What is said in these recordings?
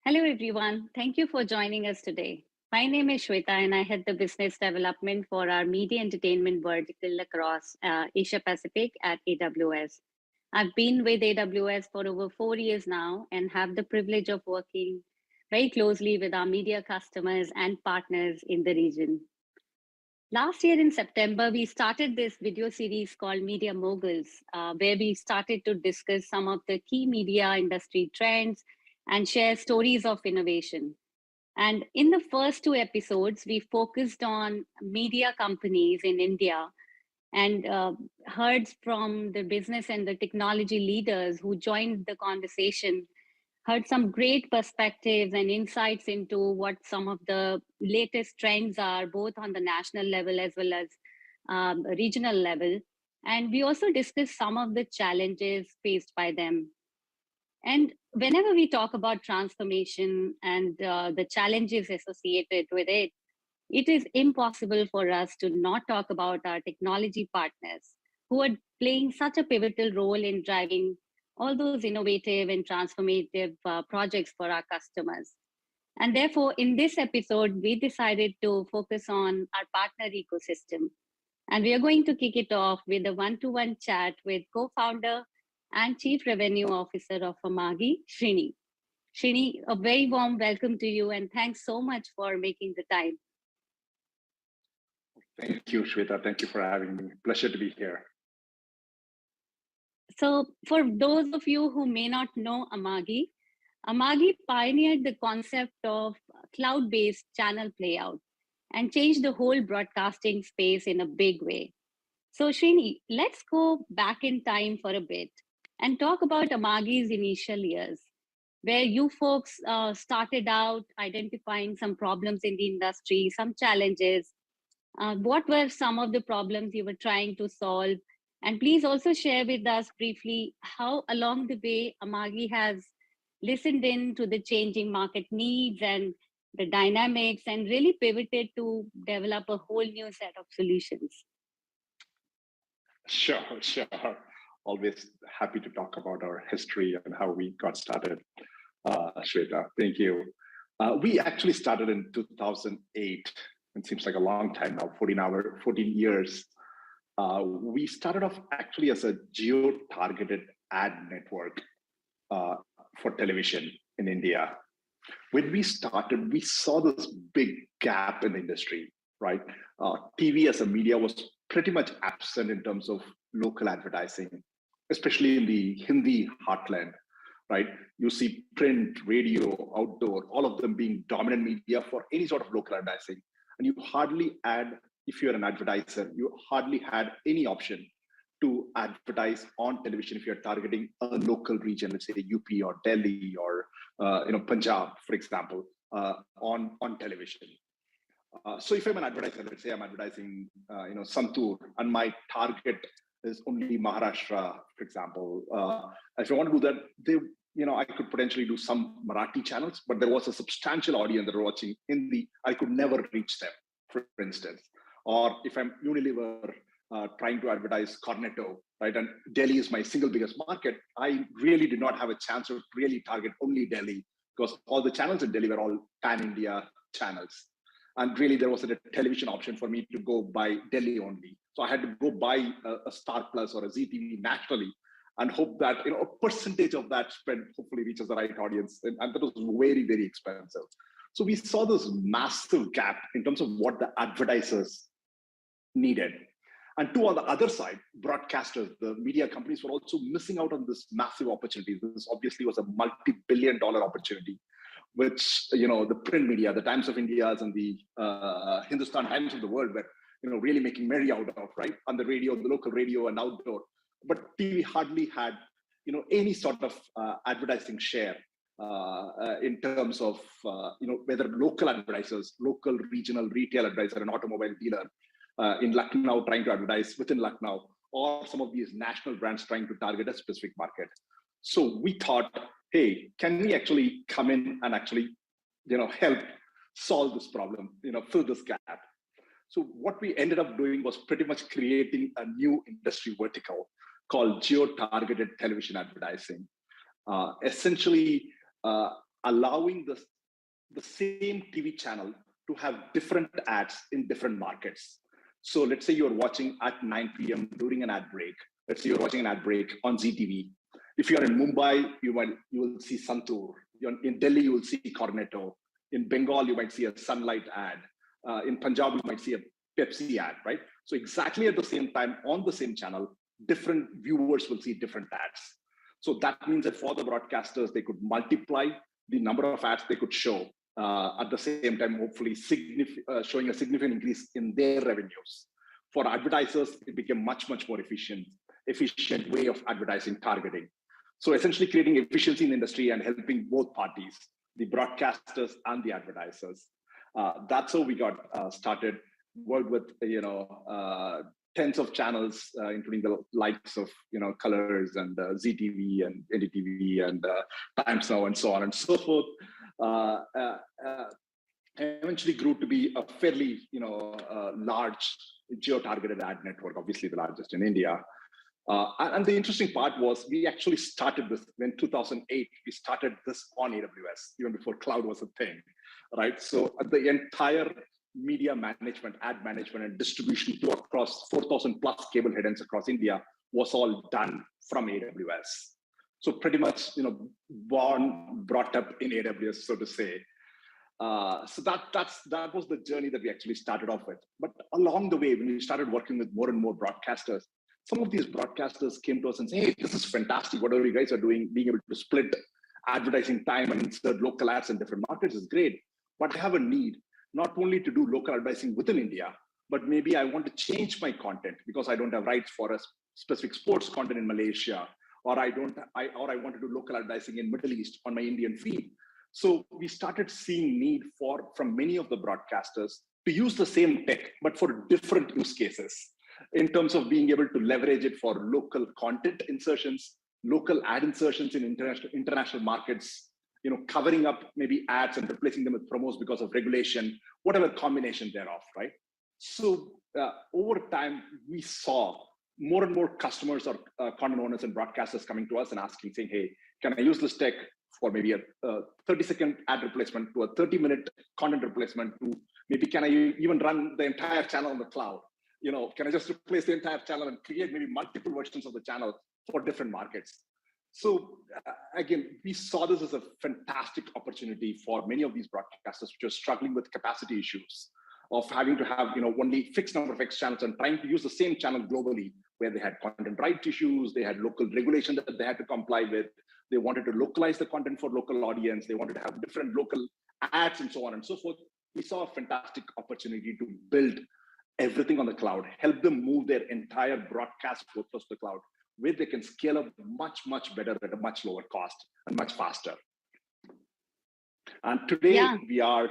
Hello, everyone. Thank you for joining us today. My name is Shweta, and I head the business development for our media entertainment vertical across Asia Pacific at AWS. I've been with AWS for over 4 years now and have the privilege of working very closely with our media customers and partners in the region. Last year in September, we started this video series called Media Moguls, where we started to discuss some of the key media industry trends and share stories of innovation. And in the first two episodes, we focused on media companies in India and heard from the business and the technology leaders who joined the conversation, heard some great perspectives and insights into what some of the latest trends are, both on the national level as well as regional level. And we also discussed some of the challenges faced by them. And whenever we talk about transformation and the challenges associated with it, it is impossible for us to not talk about our technology partners who are playing such a pivotal role in driving all those innovative and transformative projects for our customers. And therefore, in this episode, we decided to focus on our partner ecosystem. And we are going to kick it off with a one-to-one chat with co-founder and Chief Revenue Officer of Amagi, Srini. Srini, a very warm welcome to you and thanks so much for making the time. Thank you, Shweta. Thank you for having me. Pleasure to be here. So for those of you who may not know Amagi, Amagi pioneered the concept of cloud-based channel playout and changed the whole broadcasting space in a big way. So Srini, let's go back in time for a bit and talk about Amagi's initial years, where you folks started out identifying some problems in the industry, some challenges. What were some of the problems you were trying to solve? And please also share with us briefly how along the way Amagi has listened in to the changing market needs and the dynamics and really pivoted to develop a whole new set of solutions. Sure. Always happy to talk about our history and how we got started, Shweta. Thank you. We actually started in 2008. It seems like a long time now, 14 years. We started off actually as a geo-targeted ad network for television in India. When we started, we saw this big gap in the industry, right? TV as a media was pretty much absent in terms of local advertising, especially in the Hindi heartland, right? You see print, radio, outdoor, all of them being dominant media for any sort of local advertising. And you hardly had, if you're an advertiser, you hardly had any option to advertise on television if you're targeting a local region, let's say UP or Delhi or Punjab, for example, on television. So if I'm an advertiser, let's say I'm advertising, Santur, and my target is only Maharashtra, for example. If I want to do that, I could potentially do some Marathi channels, but there was a substantial audience that were watching Hindi. I could never reach them, for instance. Or if I'm Unilever trying to advertise Cornetto, right, and Delhi is my single biggest market, I really did not have a chance to really target only Delhi because all the channels in Delhi were all pan-India channels. And really, there wasn't a television option for me to go by Delhi only. So I had to go buy a Star Plus or a ZTV nationally and hope that a percentage of that spend hopefully reaches the right audience. And that was very, very expensive. So we saw this massive gap in terms of what the advertisers needed. And on the other side, broadcasters, the media companies were also missing out on this massive opportunity. This obviously was a multi-billion-dollar opportunity, which, the print media, the Times of India's and the Hindustan Times of the world were, really making merry out of, right? On the radio, the local radio and outdoor. But TV hardly had, any sort of advertising share in terms of, whether local advertisers, local regional retail advertiser, an automobile dealer in Lucknow trying to advertise within Lucknow, or some of these national brands trying to target a specific market. So we thought, hey, can we actually come in and actually, help solve this problem, fill this gap? So what we ended up doing was pretty much creating a new industry vertical called geo-targeted television advertising. Essentially, allowing the same TV channel to have different ads in different markets. So let's say you're watching at 9 p.m. during an ad break. Let's say you're watching an ad break on ZTV. If you're in Mumbai, you will see Santur. In Delhi, you will see Cornetto. In Bengal, you might see a Sunlight ad. In Punjab, you might see a Pepsi ad, right? So exactly at the same time, on the same channel, different viewers will see different ads. So that means that for the broadcasters, they could multiply the number of ads they could show at the same time, hopefully showing a significant increase in their revenues. For advertisers, it became much more efficient way of advertising targeting. So essentially creating efficiency in the industry and helping both parties, the broadcasters and the advertisers. That's how we got started. Worked with tens of channels, including the likes of Colors and ZTV and NDTV and Times Now and so on and so forth. Eventually grew to be a fairly large geo-targeted ad network, obviously the largest in India. And the interesting part was we actually started this in 2008. We started this on AWS, even before cloud was a thing, right? So the entire media management, ad management, and distribution to across 4,000 plus cable headends across India was all done from AWS. So pretty much, brought up in AWS, so to say. So that was the journey that we actually started off with. But along the way, when we started working with more and more broadcasters, some of these broadcasters came to us and said, hey, this is fantastic. Whatever you guys are doing, being able to split advertising time and insert local ads in different markets is great. But I have a need not only to do local advertising within India, but maybe I want to change my content because I don't have rights for a specific sports content in Malaysia, or I want to do local advertising in Middle East on my Indian feed. So we started seeing need from many of the broadcasters to use the same tech, but for different use cases in terms of being able to leverage it for local content insertions, local ad insertions in international markets, covering up maybe ads and replacing them with promos because of regulation, whatever combination thereof, right? So over time, we saw more and more customers or content owners and broadcasters coming to us and asking, saying, hey, can I use this tech for maybe a 30-second ad replacement to a 30-minute content replacement to maybe can I even run the entire channel on the cloud? Can I just replace the entire channel and create maybe multiple versions of the channel for different markets? So again, we saw this as a fantastic opportunity for many of these broadcasters which are struggling with capacity issues of having to have only fixed number of X channels and trying to use the same channel globally, where they had content rights issues, they had local regulation that they had to comply with, they wanted to localize the content for local audience, they wanted to have different local ads and so on and so forth. We saw a fantastic opportunity to build everything on the cloud, help them move their entire broadcast workflows to the cloud, where they can scale up much better at a much lower cost and much faster. And today we are,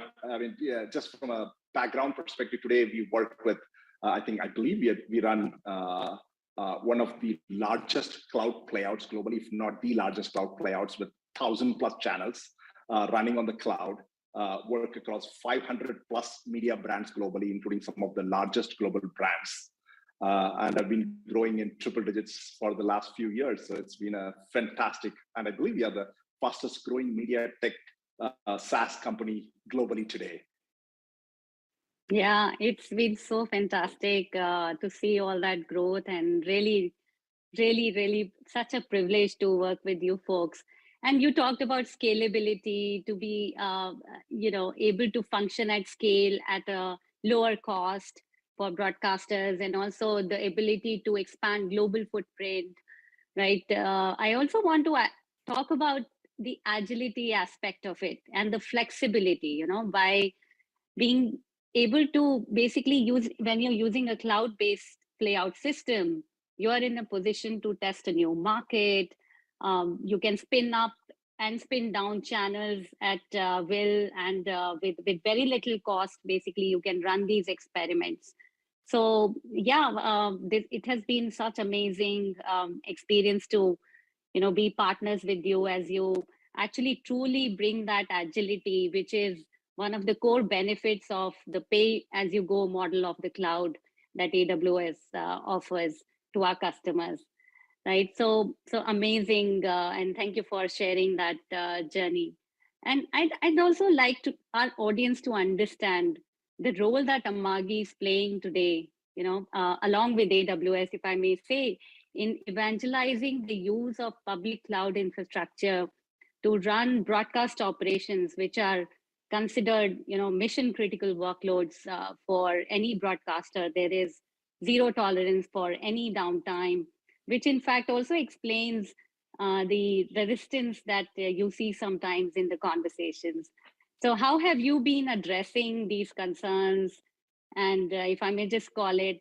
just from a background perspective, today we work with, I believe we run one of the largest cloud playouts globally, if not the largest cloud playouts, with 1,000 plus channels running on the cloud, work across 500 plus media brands globally, including some of the largest global brands. And I've been growing in triple digits for the last few years. So it's been a fantastic, and I believe we are the fastest growing media tech SaaS company globally today. Yeah, it's been so fantastic to see all that growth, and really such a privilege to work with you folks. And you talked about scalability, to be able to function at scale at a lower cost for broadcasters, and also the ability to expand global footprint, right? I also want to talk about the agility aspect of it and the flexibility, by being able to basically use, when you're using a cloud-based playout system, you are in a position to test a new market. You can spin up and spin down channels at will, and with very little cost, basically you can run these experiments. So yeah, it has been such amazing experience to be partners with you, as you actually truly bring that agility, which is one of the core benefits of the pay-as-you-go model of the cloud that AWS offers to our customers, right? So amazing, and thank you for sharing that journey. And I'd also like to our audience to understand the role that Amagi is playing today, along with AWS, if I may say, in evangelizing the use of public cloud infrastructure to run broadcast operations, which are considered, mission critical workloads for any broadcaster. There is zero tolerance for any downtime, which in fact also explains the resistance that you see sometimes in the conversations. So, how have you been addressing these concerns? And if I may just call it,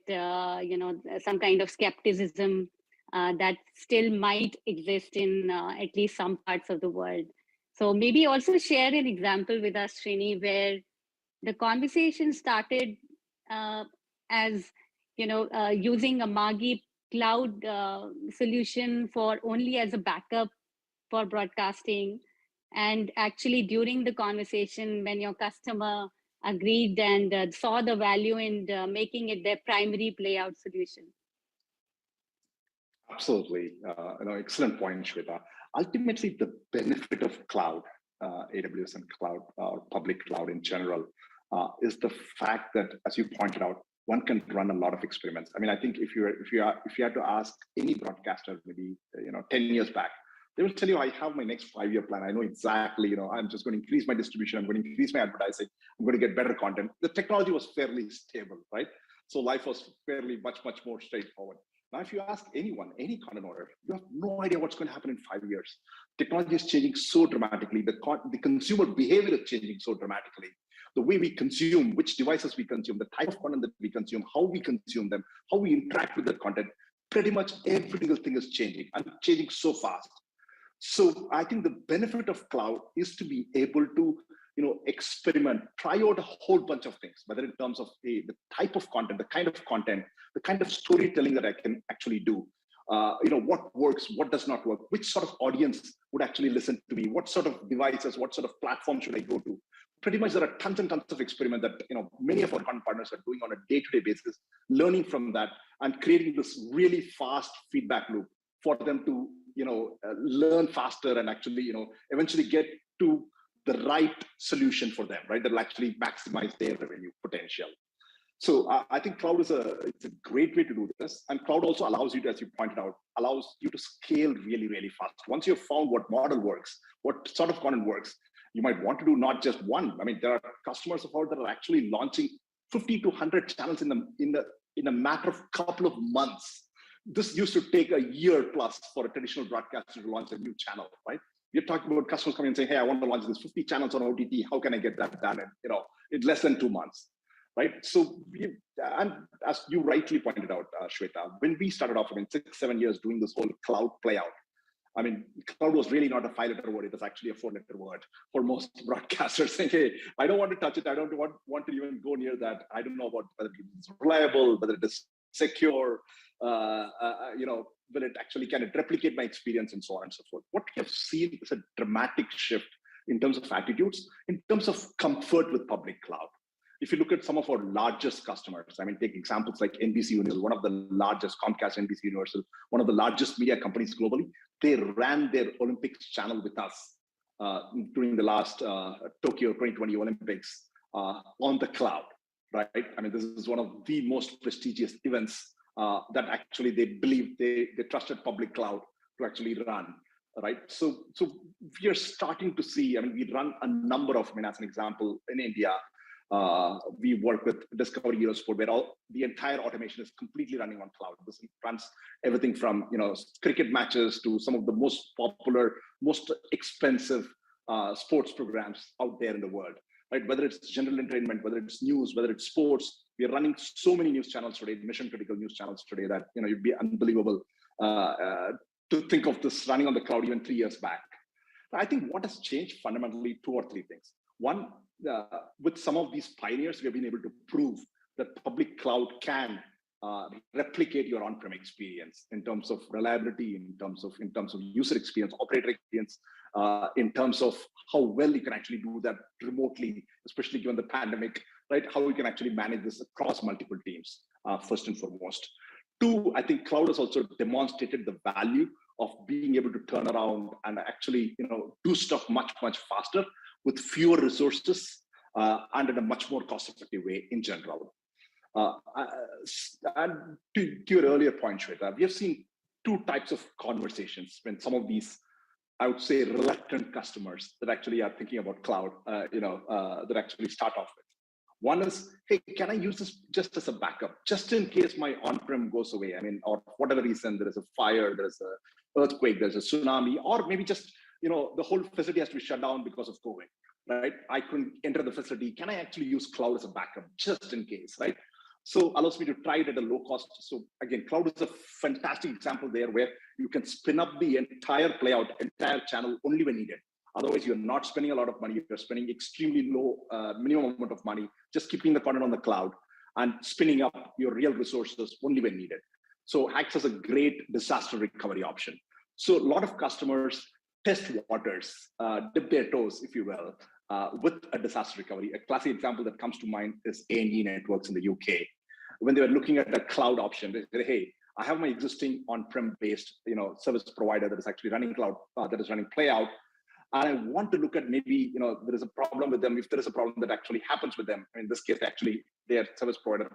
some kind of skepticism that still might exist in at least some parts of the world. So maybe also share an example with us, Srini, where the conversation started uh, as using a Magi cloud solution for only as a backup for broadcasting, and actually during the conversation when your customer agreed and saw the value in making it their primary playout solution. Absolutely. Excellent point, Shweta. Ultimately, the benefit of cloud, AWS and cloud, public cloud in general, is the fact that, as you pointed out, one can run a lot of experiments. I mean, I think if you had to ask any broadcaster, maybe 10 years back, they will tell you, I have my next 5-year plan. I know exactly, I'm just going to increase my distribution. I'm going to increase my advertising. I'm going to get better content. The technology was fairly stable, right? So life was fairly much more straightforward. Now, if you ask anyone, any content owner, you have no idea what's going to happen in 5 years. Technology is changing so dramatically. The consumer behavior is changing so dramatically. The way we consume, which devices we consume, the type of content that we consume, how we consume them, how we interact with that content, pretty much every single thing is changing and changing so fast. So I think the benefit of cloud is to be able to experiment, try out a whole bunch of things, whether in terms of the type of content, the kind of storytelling that I can actually do. What works, what does not work, which sort of audience would actually listen to me, what sort of devices, what sort of platform should I go to. Pretty much there are tons and tons of experiments that many of our content partners are doing on a day-to-day basis, learning from that and creating this really fast feedback loop for them to learn faster and actually eventually get to the right solution for them, right? That will actually maximize their revenue potential. So I think cloud it's a great way to do this. And cloud also allows you to, as you pointed out, allows you to scale really, really fast. Once you've found what model works, what sort of content works, you might want to do not just one. I mean, there are customers of ours that are actually launching 50 to 100 channels in a matter of couple of months. This used to take a year plus for a traditional broadcaster to launch a new channel, right? You're talking about customers coming and saying, hey, I want to launch this 50 channels on OTT. How can I get that done in less than 2 months, right? So, and as you rightly pointed out, Shweta, when we started off, 6-7 years doing this whole cloud play out, cloud was really not a 5-letter word. It was actually a 4-letter word for most broadcasters saying, hey, I don't want to touch it. I don't want to even go near that. I don't know about whether it's reliable, whether it is secure, will it actually, can it replicate my experience and so on and so forth. What we have seen is a dramatic shift in terms of attitudes, in terms of comfort with public cloud. If you look at some of our largest customers, take examples like NBC Universal, one of the largest, Comcast, NBC Universal, one of the largest media companies globally. They ran their Olympics channel with us during the last Tokyo 2020 Olympics on the cloud, right? This is one of the most prestigious events that actually they believe they trusted public cloud to actually run, right? So we are starting to see, we run a number of, as an example, in India, we work with Discovery Eurosport, where the entire automation is completely running on cloud. This runs everything from cricket matches to some of the most popular, most expensive sports programs out there in the world, right? Whether it's general entertainment, whether it's news, whether it's sports, we are running so many news channels today, mission critical news channels today, that it'd be unbelievable to think of this running on the cloud even 3 years back. I think what has changed fundamentally, 2 or 3 things. One, with some of these pioneers, we have been able to prove that public cloud can replicate your on-prem experience in terms of reliability, in terms of user experience, operator experience, in terms of how well you can actually do that remotely, especially given the pandemic, right? How we can actually manage this across multiple teams, first and foremost. 2, I think cloud has also demonstrated the value of being able to turn around and actually do stuff much faster with fewer resources and in a much more cost-effective way in general. And to your earlier point, Shweta, we have seen two types of conversations when some of these, I would say, reluctant customers that actually are thinking about cloud, that actually start off with. One is, hey, can I use this just as a backup, just in case my on-prem goes away? I mean, or for whatever reason, there is a fire, there's an earthquake, there's a tsunami, or maybe just, the whole facility has to be shut down because of COVID, right? I couldn't enter the facility. Can I actually use cloud as a backup, just in case, right? So allows me to try it at a low cost. So again, cloud is a fantastic example there where you can spin up the entire playout, entire channel only when needed. Otherwise, you're not spending a lot of money. You're spending extremely low minimum amount of money, just keeping the content on the cloud and spinning up your real resources only when needed. So acts as a great disaster recovery option. So a lot of customers test waters, dip their toes, if you will, with a disaster recovery. A classic example that comes to mind is A&E Networks in the UK. When they were looking at a cloud option, they said, hey, I have my existing on-prem based service provider that is actually running cloud, that is running playout. And I want to look at maybe, there is a problem with them. If there is a problem that actually happens with them, in this case, actually, their service provider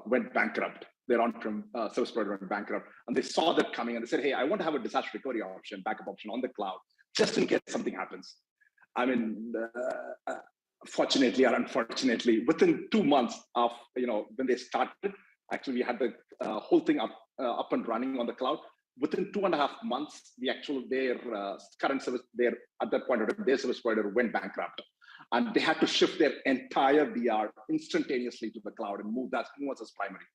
went bankrupt. Their on-prem service provider went bankrupt. And they saw that coming and they said, hey, I want to have a disaster recovery option, backup option on the cloud, just in case something happens. I mean, fortunately or unfortunately, within 2 months of, when they started, actually we had the whole thing up and running on the cloud. Within 2.5 months, their current service, at that point, their service provider went bankrupt, and they had to shift their entire DR instantaneously to the cloud and move us as primary,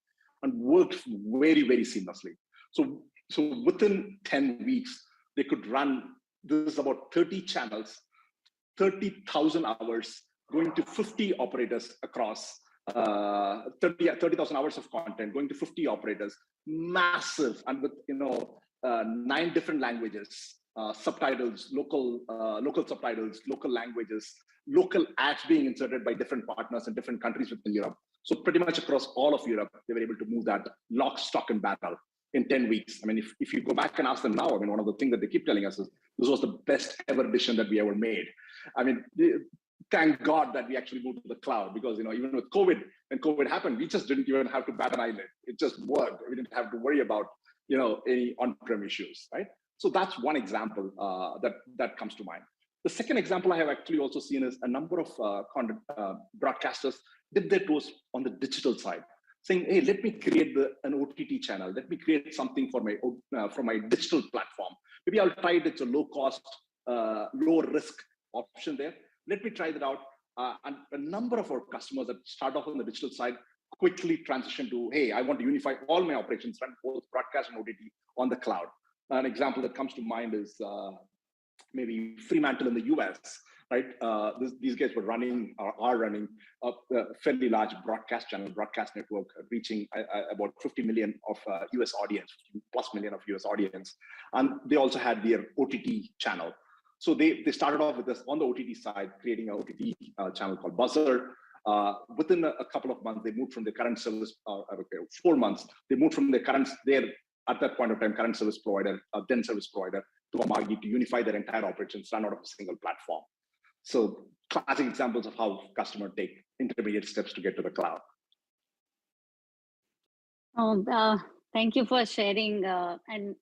and worked very, very seamlessly. So within 10 weeks, they could run. This is about 30 channels, 30,000 hours, going to 50 operators across 30,000 hours of content going to 50 operators, massive, and with 9 different languages, subtitles, local subtitles, local languages, local ads being inserted by different partners in different countries within Europe. So pretty much across all of Europe, they were able to move that lock, stock, and barrel in 10 weeks. I mean, if you go back and ask them now, I mean, one of the things that they keep telling us is this was the best ever decision that we ever made. I mean, thank God that we actually moved to the cloud, because even with COVID, when COVID happened, we just didn't even have to bat an eyelid. It just worked. We didn't have to worry about any on-prem issues, right? So that's one example that comes to mind. The second example I have actually also seen is a number of content broadcasters dip their toes on the digital side, saying, hey, let me create an OTT channel. Let me create something for my digital platform. Maybe I'll try it. It's a low cost, low risk option there. Let me try that out. And a number of our customers that start off on the digital side quickly transition to, hey, I want to unify all my operations, run both broadcast and OTT on the cloud. An example that comes to mind is maybe Fremantle in the US, right? These guys were running or are running a fairly large broadcast channel, broadcast network, reaching about 50 million of US audience, 50 plus million of US audience. And they also had their OTT channel. So they started off with this on the OTT side, creating an OTT channel called Buzzer. Within a couple of months, they moved from the current service, 4 months, they moved from their at that point of time, current service provider, then service provider, to Amagi to unify their entire operations, run out of a single platform. So classic examples of how customers take intermediate steps to get to the cloud. Thank you for sharing. And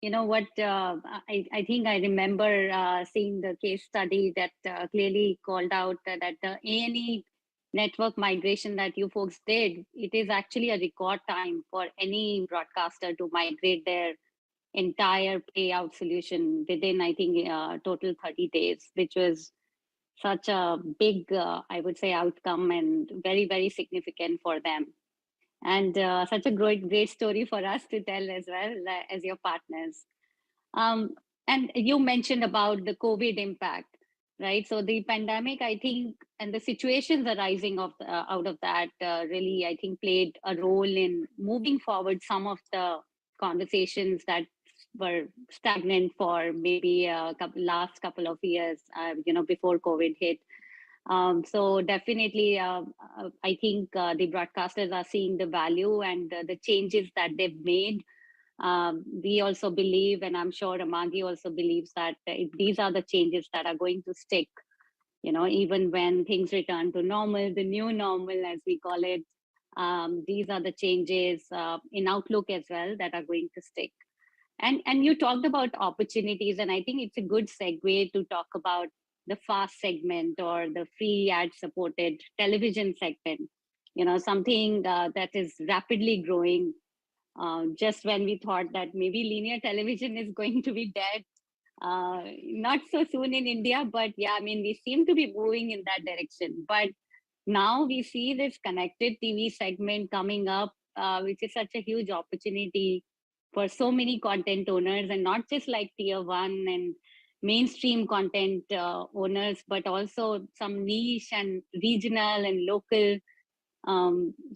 you know what, I think I remember seeing the case study that clearly called out that the A&E network migration that you folks did, it is actually a record time for any broadcaster to migrate their entire payout solution within, I think, total 30 days, which was such a big, I would say, outcome and very, very significant for them. And such a great story for us to tell as well as your partners. And you mentioned about the COVID impact, right? So the pandemic, I think, and the situations arising out of that really, I think, played a role in moving forward some of the conversations that were stagnant for maybe last couple of years, before COVID hit. So definitely, I think the broadcasters are seeing the value and the changes that they've made. We also believe, and I'm sure Amagi also believes, that these are the changes that are going to stick even when things return to normal, the new normal, as we call it, these are the changes in outlook as well that are going to stick. And you talked about opportunities, and I think it's a good segue to talk about the fast segment or the free ad supported television segment. Something that is rapidly growing. Just when we thought that maybe linear television is going to be dead, not so soon in India, but yeah, I mean, we seem to be moving in that direction. But now we see this connected TV segment coming up, which is such a huge opportunity for so many content owners, and not just like tier one and mainstream content owners, but also some niche and regional and local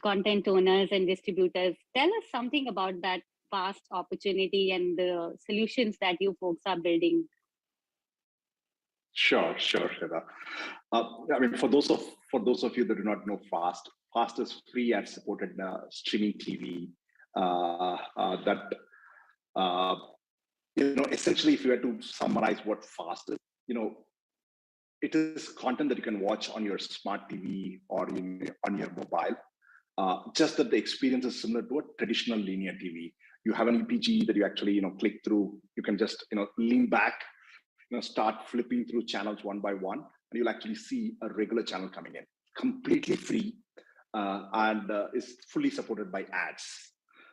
content owners and distributors. Tell us something about that vast opportunity and the solutions that you folks are building. Sure, Shweta. I mean, for those of you that do not know Fast is free ad supported streaming TV that essentially, if you were to summarize what Fast is, it is content that you can watch on your smart TV or on your mobile. Just that the experience is similar to a traditional linear TV. You have an EPG that you actually click through. You can just lean back, start flipping through channels one by one, and you'll actually see a regular channel coming in, completely free, and is fully supported by ads.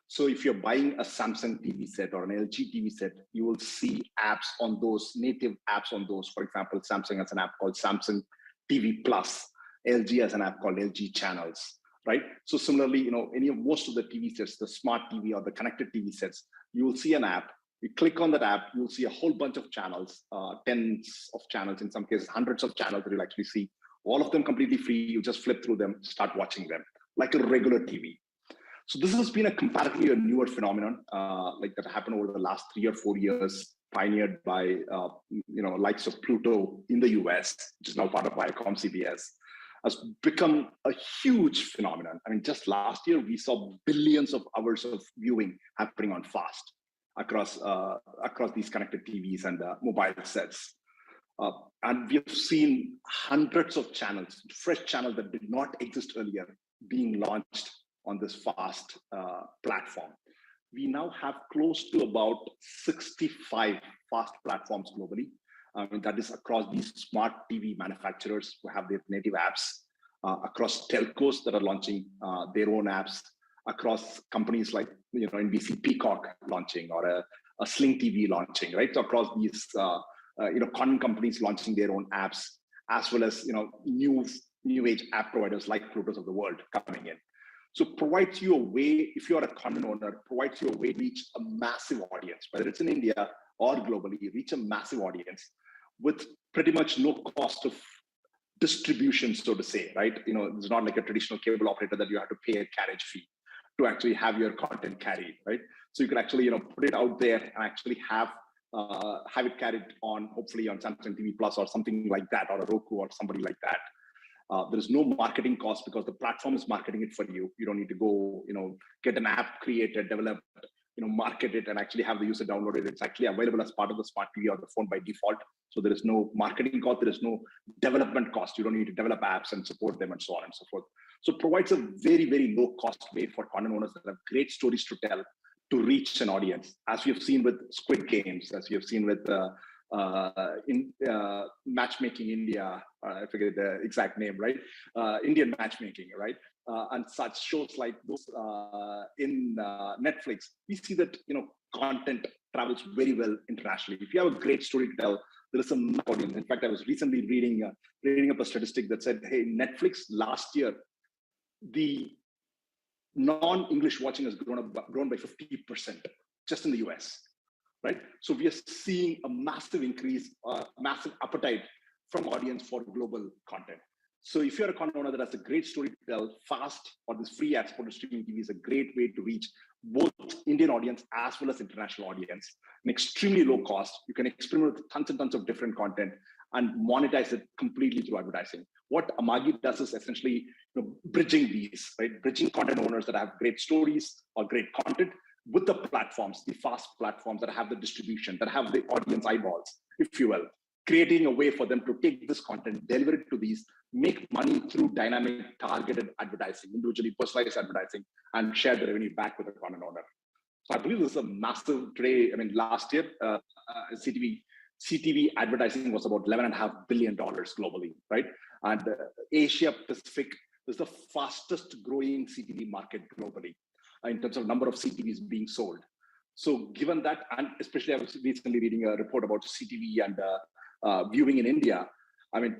So if you're buying a Samsung TV set or an LG TV set, you will see apps on those, native apps on those. For example, Samsung has an app called Samsung TV Plus. LG has an app called LG Channels, right? So similarly, most of the TV sets, the smart TV or the connected TV sets, you will see an app. You click on that app, you'll see a whole bunch of channels, tens of channels, in some cases, hundreds of channels that you'll actually see. All of them completely free. You just flip through them, start watching them like a regular TV. So this has been a comparatively newer phenomenon, like that happened over the last 3 or 4 years, pioneered by likes of Pluto in the US, which is now part of Viacom CBS, has become a huge phenomenon. I mean, just last year we saw billions of hours of viewing happening on Fast across these connected TVs and mobile sets. And we have seen hundreds of channels, fresh channels that did not exist earlier, being launched on this Fast platform. We now have close to about 65 Fast platforms globally. That is across these smart TV manufacturers who have their native apps, across telcos that are launching their own apps, across companies like NBC Peacock launching, or a Sling TV launching, right? So across these content companies launching their own apps, as well as new age app providers like Plutos of the world coming in. So provides you a way, if you're a content owner, provides you a way to reach a massive audience, whether it's in India or globally, reach a massive audience with pretty much no cost of distribution, so to say, right? It's not like a traditional cable operator that you have to pay a carriage fee to actually have your content carried, right? So you can actually, put it out there and actually have it carried on, hopefully on Samsung TV Plus or something like that, or a Roku or somebody like that. There is no marketing cost because the platform is marketing it for you. You don't need to go, get an app created, develop, market it, and actually have the user download it. It's actually available as part of the smart TV or the phone by default. So there is no marketing cost. There is no development cost. You don't need to develop apps and support them and so on and so forth. So it provides a very, very low cost way for content owners that have great stories to tell to reach an audience, as we have seen with Squid Games, as we have seen with Matchmaking India, I forget the exact name, right? Indian matchmaking, right? And such shows like those in Netflix. We see that content travels very well internationally. If you have a great story to tell, there is some audience. In fact, I was recently reading up a statistic that said, hey, Netflix last year, the non-English watching has grown by 50% just in the US. Right? So we are seeing a massive increase, massive appetite from audience for global content. So if you're a content owner that has a great story to tell, Fast or this free ad supported streaming TV is a great way to reach both Indian audience as well as international audience. An extremely low cost. You can experiment with tons and tons of different content and monetize it completely through advertising. What Amagi does is essentially bridging these, right? Bridging content owners that have great stories or great content with the platforms, the Fast platforms that have the distribution, that have the audience eyeballs, if you will. creating a way for them to take this content, deliver it to these, make money through dynamic targeted advertising, individually personalized advertising, and share the revenue back with the content owner. So I believe this is a massive today. I mean, last year, CTV advertising was about $11.5 billion globally, right? And Asia Pacific is the fastest growing CTV market globally in terms of number of CTVs being sold. So given that, and especially I was recently reading a report about CTV and viewing in India, I mean,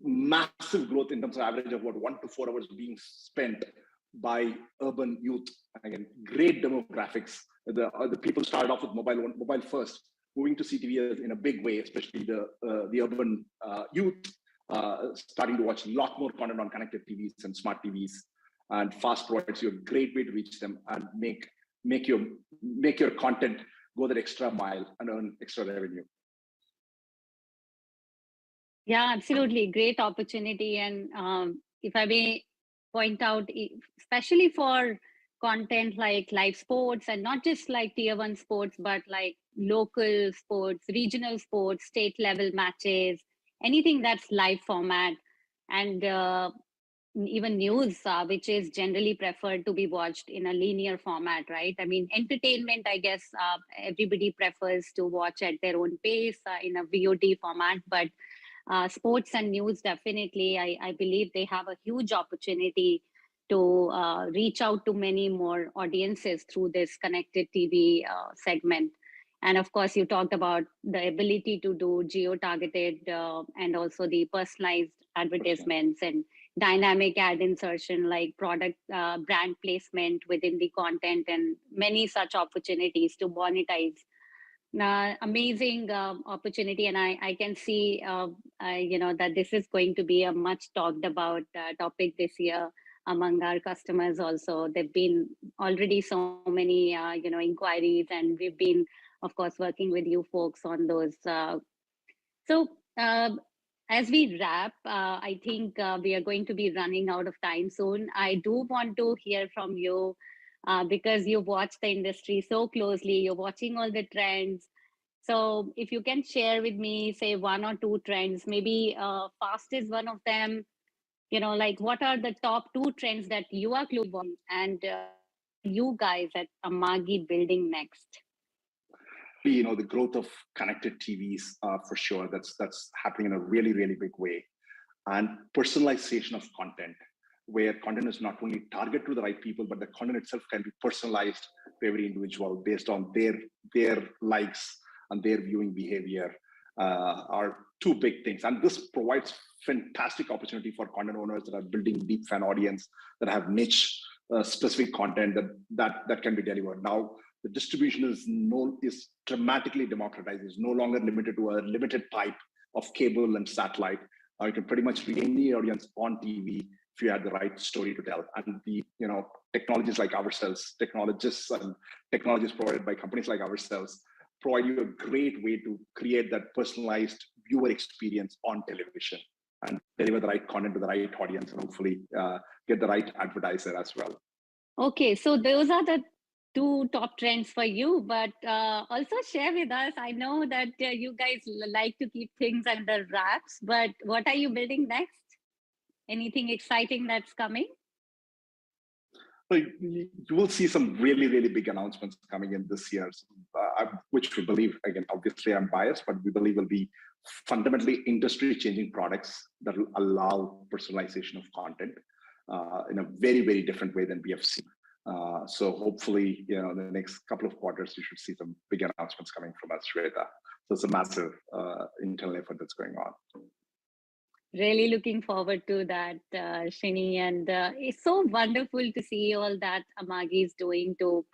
massive growth in terms of average of about 1 to 4 hours being spent by urban youth. Again, great demographics. The people started off with mobile first, moving to CTV in a big way, especially the urban youth, starting to watch a lot more content on connected TVs and smart TVs. And FAST provides you a great way to reach them and make your content go that extra mile and earn extra revenue. Yeah, absolutely. Great opportunity. And if I may point out, especially for content like live sports, and not just like tier 1 sports, but like local sports, regional sports, state level matches, anything that's live format, and even news, which is generally preferred to be watched in a linear format, right? I mean, entertainment, I guess everybody prefers to watch at their own pace in a VOD format, but sports and news, definitely, I believe they have a huge opportunity to reach out to many more audiences through this connected TV segment. And of course, you talked about the ability to do geo-targeted and also the personalized advertisements and dynamic ad insertion, like product brand placement within the content, and many such opportunities to monetize. Amazing opportunity, and I can see that this is going to be a much talked about topic this year among our customers. Also, there've been already so many inquiries, and we've been, of course, working with you folks on those. So as we wrap, I think we are going to be running out of time soon. I do want to hear from you because you watch the industry so closely, you're watching all the trends. So if you can share with me, say 1 or 2 trends, maybe fast is one of them, like what are the top 2 trends that you are closely watching, and you guys at Amagi building next? The growth of connected TVs, for sure, that's happening in a really, really big way. And personalization of content, where content is not only targeted to the right people, but the content itself can be personalized to every individual based on their likes and their viewing behavior, are 2 big things. And this provides fantastic opportunity for content owners that are building deep fan audience, that have niche specific content that can be delivered. Now, the distribution is dramatically democratized. It's no longer limited to a limited type of cable and satellite. You can pretty much reach any audience on TV if you have the right story to tell. And the technologies like ourselves, technologists and technologies provided by companies like ourselves, provide you a great way to create that personalized viewer experience on television and deliver the right content to the right audience, and hopefully get the right advertiser as well. Okay, so those are the 2 top trends for you, but also share with us. I know that you guys like to keep things under wraps, but what are you building next? Anything exciting that's coming? So you will see some really, really big announcements coming in this year, which we believe, again, obviously I'm biased, but we believe will be fundamentally industry-changing products that will allow personalization of content in a very, very different way than we have seen. So hopefully, in the next couple of quarters, you should see some big announcements coming from us, Shweta. So it's a massive internal effort that's going on. Really looking forward to that, Shini. And it's so wonderful to see all that Amagi is doing to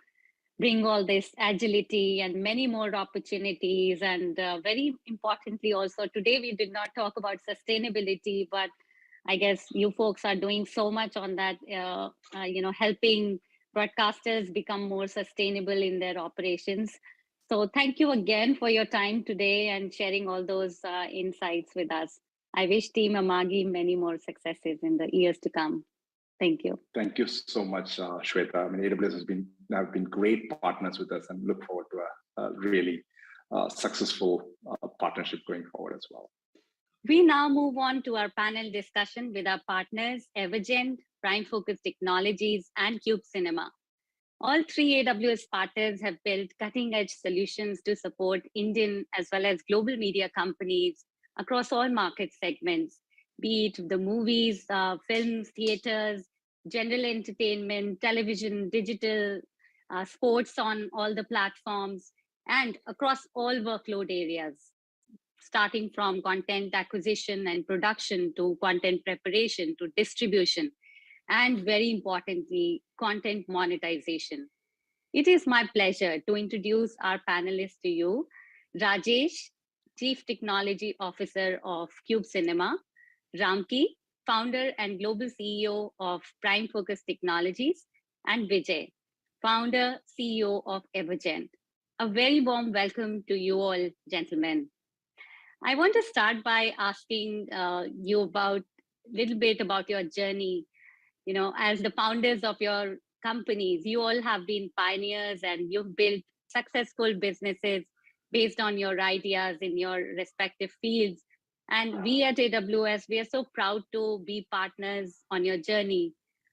bring all this agility and many more opportunities. And very importantly, also, today we did not talk about sustainability, but I guess you folks are doing so much on that, helping broadcasters become more sustainable in their operations. So thank you again for your time today and sharing all those insights with us. I wish Team Amagi many more successes in the years to come. Thank you. Thank you so much, Shweta. I mean, AWS have been great partners with us, and look forward to a really successful partnership going forward as well. We now move on to our panel discussion with our partners, Evergent, Prime Focus Technologies, and Cube Cinema. All three AWS partners have built cutting-edge solutions to support Indian as well as global media companies across all market segments, be it the movies, films, theaters, general entertainment, television, digital, sports on all the platforms, and across all workload areas, starting from content acquisition and production to content preparation to distribution, and very importantly, content monetization. It is my pleasure to introduce our panelists to you. Rajesh, Chief Technology Officer of Cube Cinema, Ramki, Founder and Global CEO of Prime Focus Technologies, and Vijay, Founder, CEO of Evergent. A very warm welcome to you all, gentlemen. I want to start by asking you about a little bit about your journey. You know, as the founders of your companies, you all have been pioneers and you've built successful businesses based on your ideas in your respective fields. And we at AWS, we are so proud to be partners on your journey.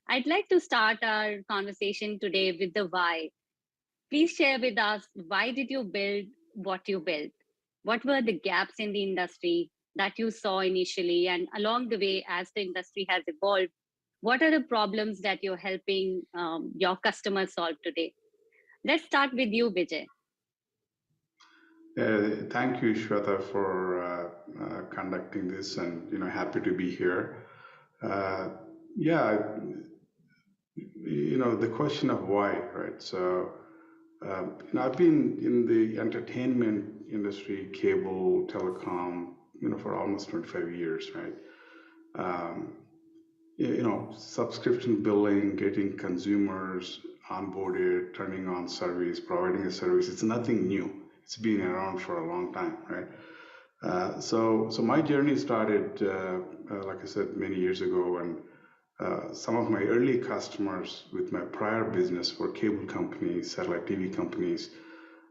I'd like to start our conversation today with the why. Please share with us, why did you build what you built? What were the gaps in the industry that you saw initially? And along the way, as the industry has evolved, what are the problems that you're helping your customers solve today? Let's start with you, Vijay. Thank you, Shweta, for conducting this, and happy to be here. Yeah, the question of why, right? So I've been in the entertainment industry, cable, telecom, for almost 25 years, right? Subscription billing, getting consumers onboarded, turning on service, providing a service, it's nothing new. It's been around for a long time, right? So my journey started, like I said, many years ago, and some of my early customers with my prior business were cable companies, satellite TV companies.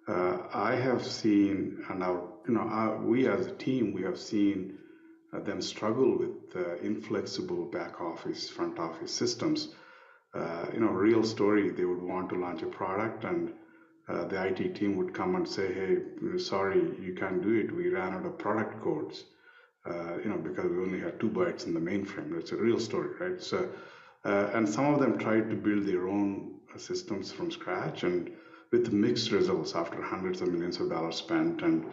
I have seen, and we as a team, we have seen them struggle with inflexible back office, front office systems. Real story, they would want to launch a product and the IT team would come and say, hey, sorry, you can't do it. We ran out of product codes, because we only had 2 bytes in the mainframe. It's a real story, right? So, and some of them tried to build their own systems from scratch and with mixed results after hundreds of millions of dollars spent. And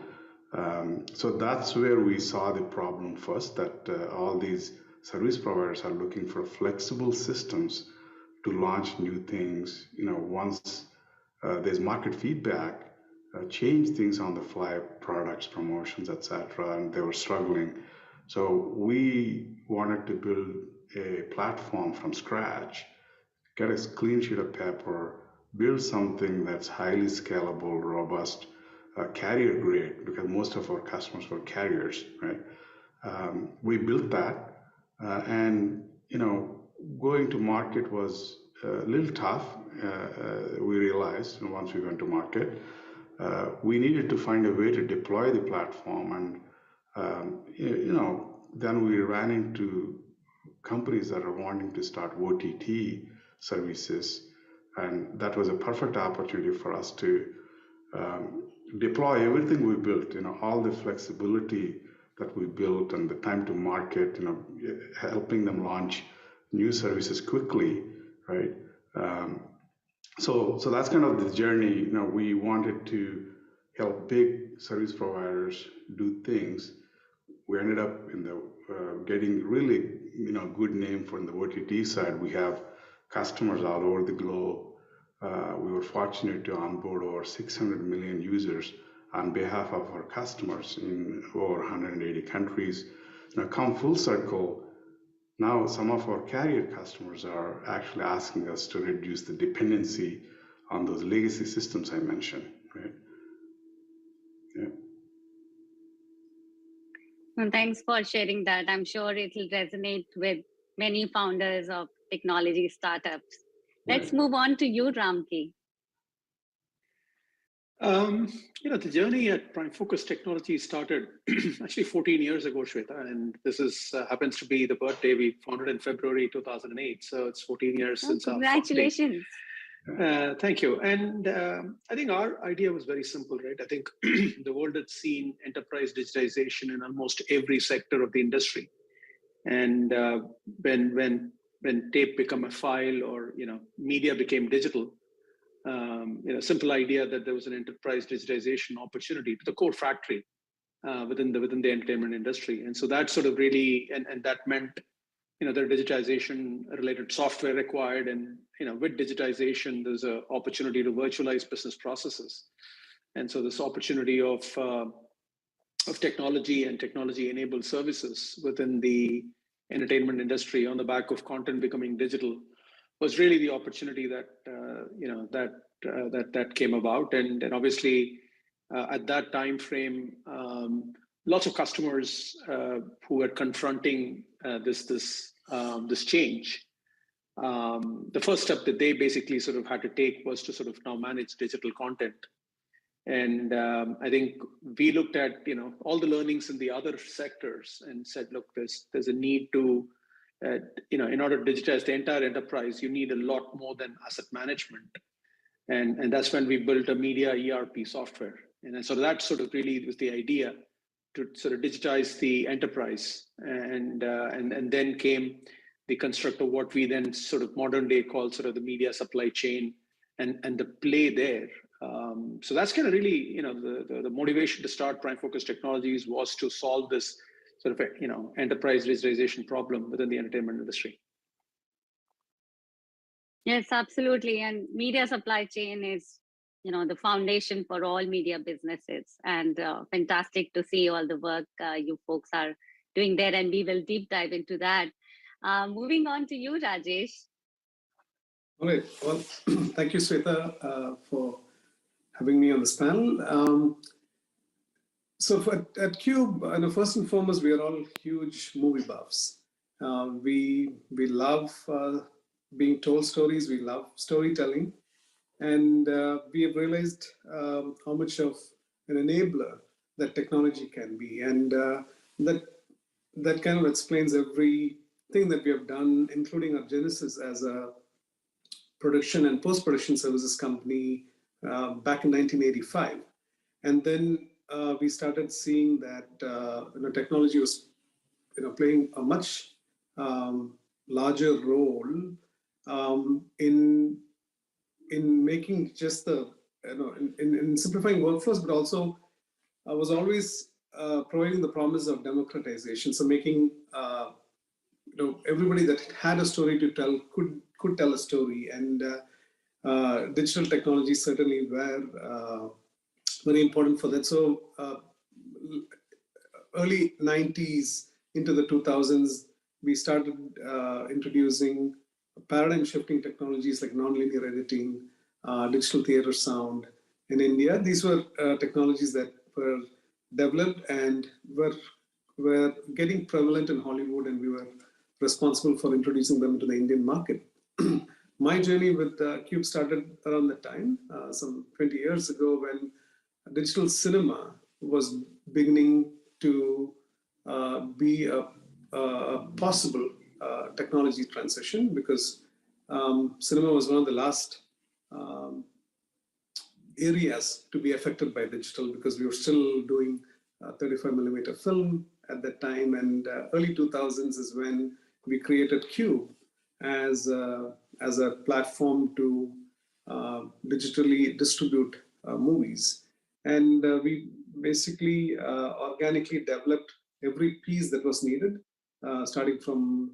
so that's where we saw the problem first, that all these service providers are looking for flexible systems to launch new things. Once there's market feedback, change things on the fly, products, promotions, etc., and they were struggling. So we wanted to build a platform from scratch, get a clean sheet of paper, build something that's highly scalable, robust, carrier grade, because most of our customers were carriers, right? We built that, and going to market was a little tough. We realized once we went to market, we needed to find a way to deploy the platform, and then we ran into companies that are wanting to start OTT services, and that was a perfect opportunity for us to deploy everything we built, all the flexibility that we built and the time to market, helping them launch new services quickly, right? So that's kind of the journey. We wanted to help big service providers do things. We ended up in the getting really good name from the OTT side. We have customers all over the globe. We were fortunate to onboard over 600 million users on behalf of our customers in over 180 countries. Come full circle, now some of our carrier customers are actually asking us to reduce the dependency on those legacy systems I mentioned, right? Yeah. Well, thanks for sharing that. I'm sure it will resonate with many founders of technology startups. Let's move on to you, Ramki. The journey at Prime Focus Technology started actually 14 years ago, Shweta, and this is happens to be the birthday. We founded in February 2008, so it's 14 years Oh, since our founding. congratulations. Thank you. And I think our idea was very simple, right? I think the world had seen enterprise digitization in almost every sector of the industry, and when tape became a file, or media became digital, simple idea that there was an enterprise digitization opportunity to the core factory within the entertainment industry. And so that sort of really, and that meant there digitization related software required, and with digitization there's an opportunity to virtualize business processes. And so this opportunity of technology and technology enabled services within the entertainment industry on the back of content becoming digital was really the opportunity that that came about. And obviously at that time frame, lots of customers who were confronting this change. The first step that they basically sort of had to take was to sort of now manage digital content. And I think we looked at all the learnings in the other sectors and said, look, there's a need to in order to digitize the entire enterprise, you need a lot more than asset management. And that's when we built a media ERP software. And so that sort of really was the idea, to sort of digitize the enterprise. And then came the construct of what we then sort of modern day call sort of the media supply chain and the play there. So that's kind of really, the motivation to start Prime Focus Technologies was to solve this sort of enterprise digitization problem within the entertainment industry. Yes, absolutely. And media supply chain is, the foundation for all media businesses. And fantastic to see all the work you folks are doing there. And we will deep dive into that. Moving on to you, Rajesh. All right. Well, thank you, Sweta, for having me on this panel. So at Cube, first and foremost, we are all huge movie buffs. We love being told stories. We love storytelling, and we have realized how much of an enabler that technology can be, and that kind of explains everything that we have done, including our genesis as a production and post-production services company back in 1985, and then we started seeing that technology was playing a much larger role in making just the in simplifying workflows, but also was always providing the promise of democratization. So making everybody that had a story to tell could tell a story, and digital technologies certainly were very important for that. So early 90s into the 2000s, we started introducing paradigm shifting technologies like nonlinear editing, digital theater sound in India. These were technologies that were developed and were getting prevalent in Hollywood, and we were responsible for introducing them into the Indian market. My journey with Cube started around that time, some 20 years ago, when digital cinema was beginning to be a possible technology transition, because cinema was one of the last areas to be affected by digital, because we were still doing 35 millimeter film at that time. And early 2000s is when we created Cube as a platform to digitally distribute movies. And we basically organically developed every piece that was needed, starting from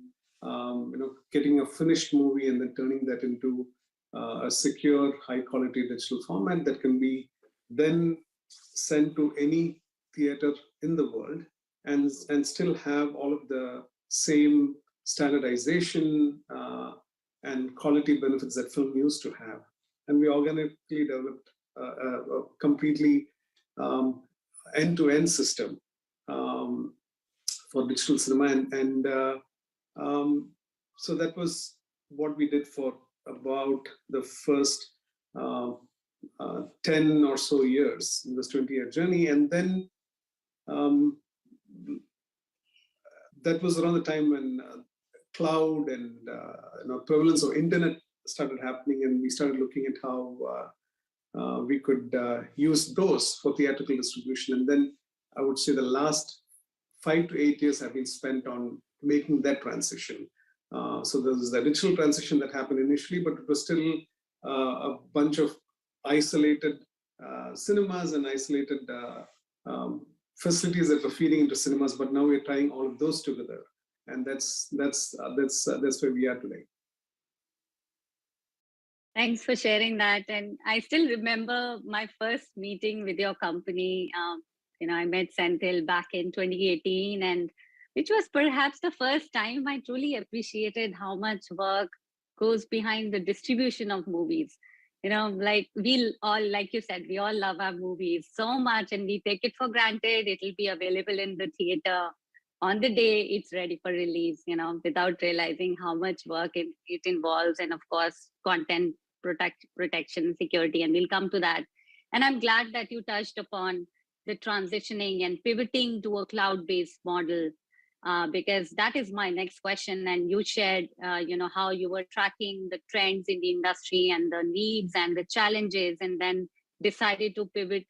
getting a finished movie and then turning that into a secure, high-quality digital format that can be then sent to any theater in the world, and still have all of the same standardization and quality benefits that film used to have. And we organically developed a completely end-to-end system for digital cinema. And so that was what we did for about the first 10 or so years in this 20-year journey. And then that was around the time when cloud and prevalence of internet started happening, and we started looking at how we could use those for theatrical distribution. And then I would say the last 5 to 8 years have been spent on making that transition. So there was the digital transition that happened initially, but it was still a bunch of isolated cinemas and isolated facilities that were feeding into cinemas. But now we're tying all of those together, and that's where we are today. Thanks for sharing that. And I still remember my first meeting with your company. I met Senthil back in 2018, and which was perhaps the first time I truly appreciated how much work goes behind the distribution of movies. Like we all, like you said, we all love our movies so much, and we take it for granted. It'll be available in the theater on the day it's ready for release, without realizing how much work it involves, and of course, content protection, security, and we'll come to that. And I'm glad that you touched upon the transitioning and pivoting to a cloud-based model, because that is my next question. And you shared, how you were tracking the trends in the industry and the needs and the challenges, and then decided to pivot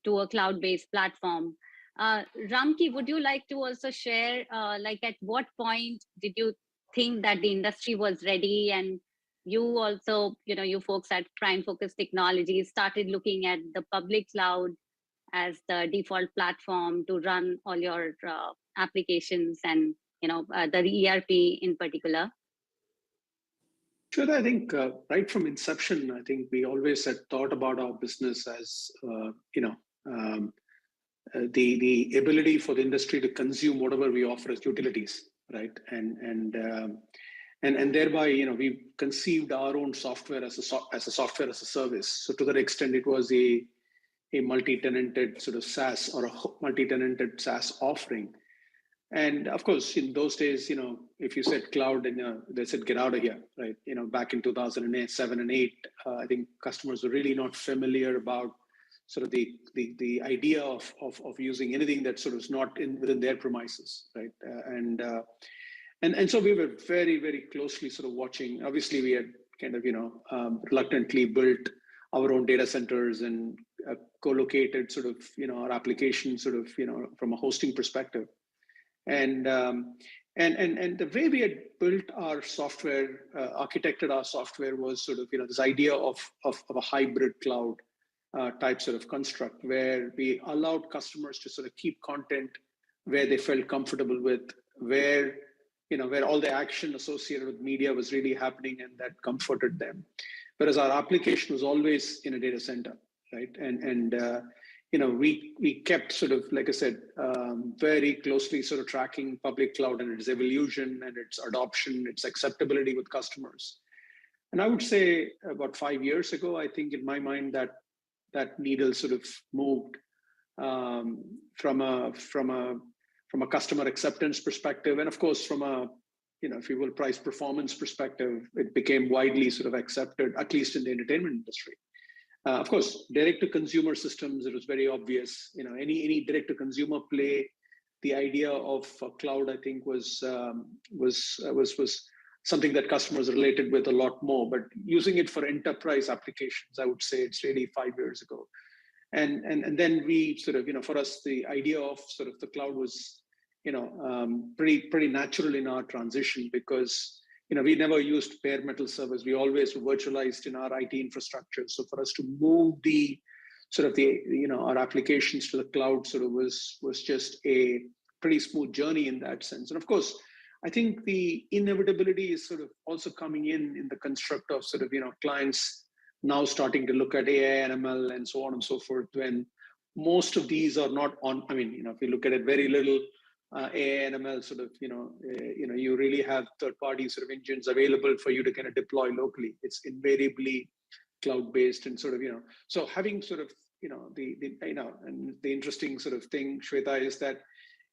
to a cloud-based platform. Ramki, would you like to also share, at what point did you think that the industry was ready, and you also, you folks at Prime Focus Technologies started looking at the public cloud as the default platform to run all your applications and, the ERP in particular? Sure, I think right from inception, I think we always had thought about our business as, the ability for the industry to consume whatever we offer as utilities, right? And thereby, we conceived our own software as a software as a service. So to that extent, it was a multi-tenanted sort of SaaS or a multi-tenanted SaaS offering. And of course, in those days, if you said cloud, and they said get out of here, right? Back in 2007 and 8, I think customers were really not familiar about sort of the idea of using anything that sort of is not within their premises, right? And so we were very, very closely sort of watching. Obviously, we had kind of, reluctantly built our own data centers and co-located sort of, our application sort of, from a hosting perspective. And the way we had built our software, architected our software was sort of, this idea of a hybrid cloud type sort of construct, where we allowed customers to sort of keep content where they felt comfortable with, where all the action associated with media was really happening, and that comforted them. Whereas our application was always in a data center, right? And we kept sort of, like I said, very closely sort of tracking public cloud and its evolution and its adoption, its acceptability with customers. And I would say about 5 years ago, I think in my mind that needle sort of moved from a customer acceptance perspective, and of course from a, if you will, price performance perspective, it became widely sort of accepted, at least in the entertainment industry. Of course, direct to consumer systems, it was very obvious. Any direct to consumer play, the idea of cloud, I think, was something that customers related with a lot more. But using it for enterprise applications, I would say it's really 5 years ago. And then we sort of, for us, the idea of sort of the cloud was, pretty natural in our transition, because, we never used bare metal servers. We always virtualized in our IT infrastructure. So for us to move our applications to the cloud sort of was just a pretty smooth journey in that sense. And of course, I think the inevitability is sort of also coming in the construct of sort of, clients now starting to look at AI and ML and so on and so forth, when most of these are not on, if you look at it, very little AI and ML sort of, you really have third-party sort of engines available for you to kind of deploy locally. It's invariably cloud-based and sort of, so having sort of, and the interesting sort of thing, Shweta, is that,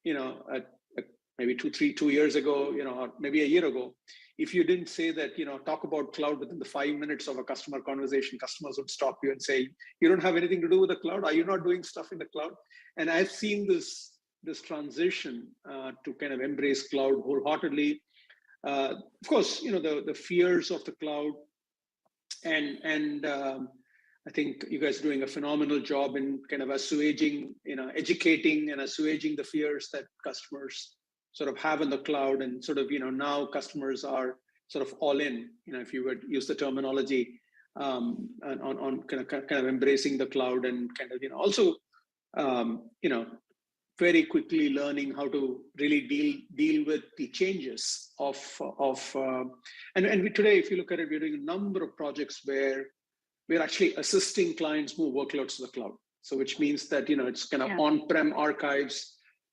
a maybe 2 years ago, or maybe a year ago, if you didn't say that, talk about cloud within the 5 minutes of a customer conversation, customers would stop you and say, you don't have anything to do with the cloud? Are you not doing stuff in the cloud? And I've seen this transition to kind of embrace cloud wholeheartedly. Of course, the fears of the cloud, and I think you guys are doing a phenomenal job in kind of assuaging, educating and assuaging the fears that customers sort of have in the cloud, and sort of, now customers are sort of all in, if you would use the terminology, on kind of embracing the cloud, and kind of, also, very quickly learning how to really deal with the changes of and today, if you look at it, we're doing a number of projects where we're actually assisting clients move workloads to the cloud. So which means that, it's kind of on-prem archives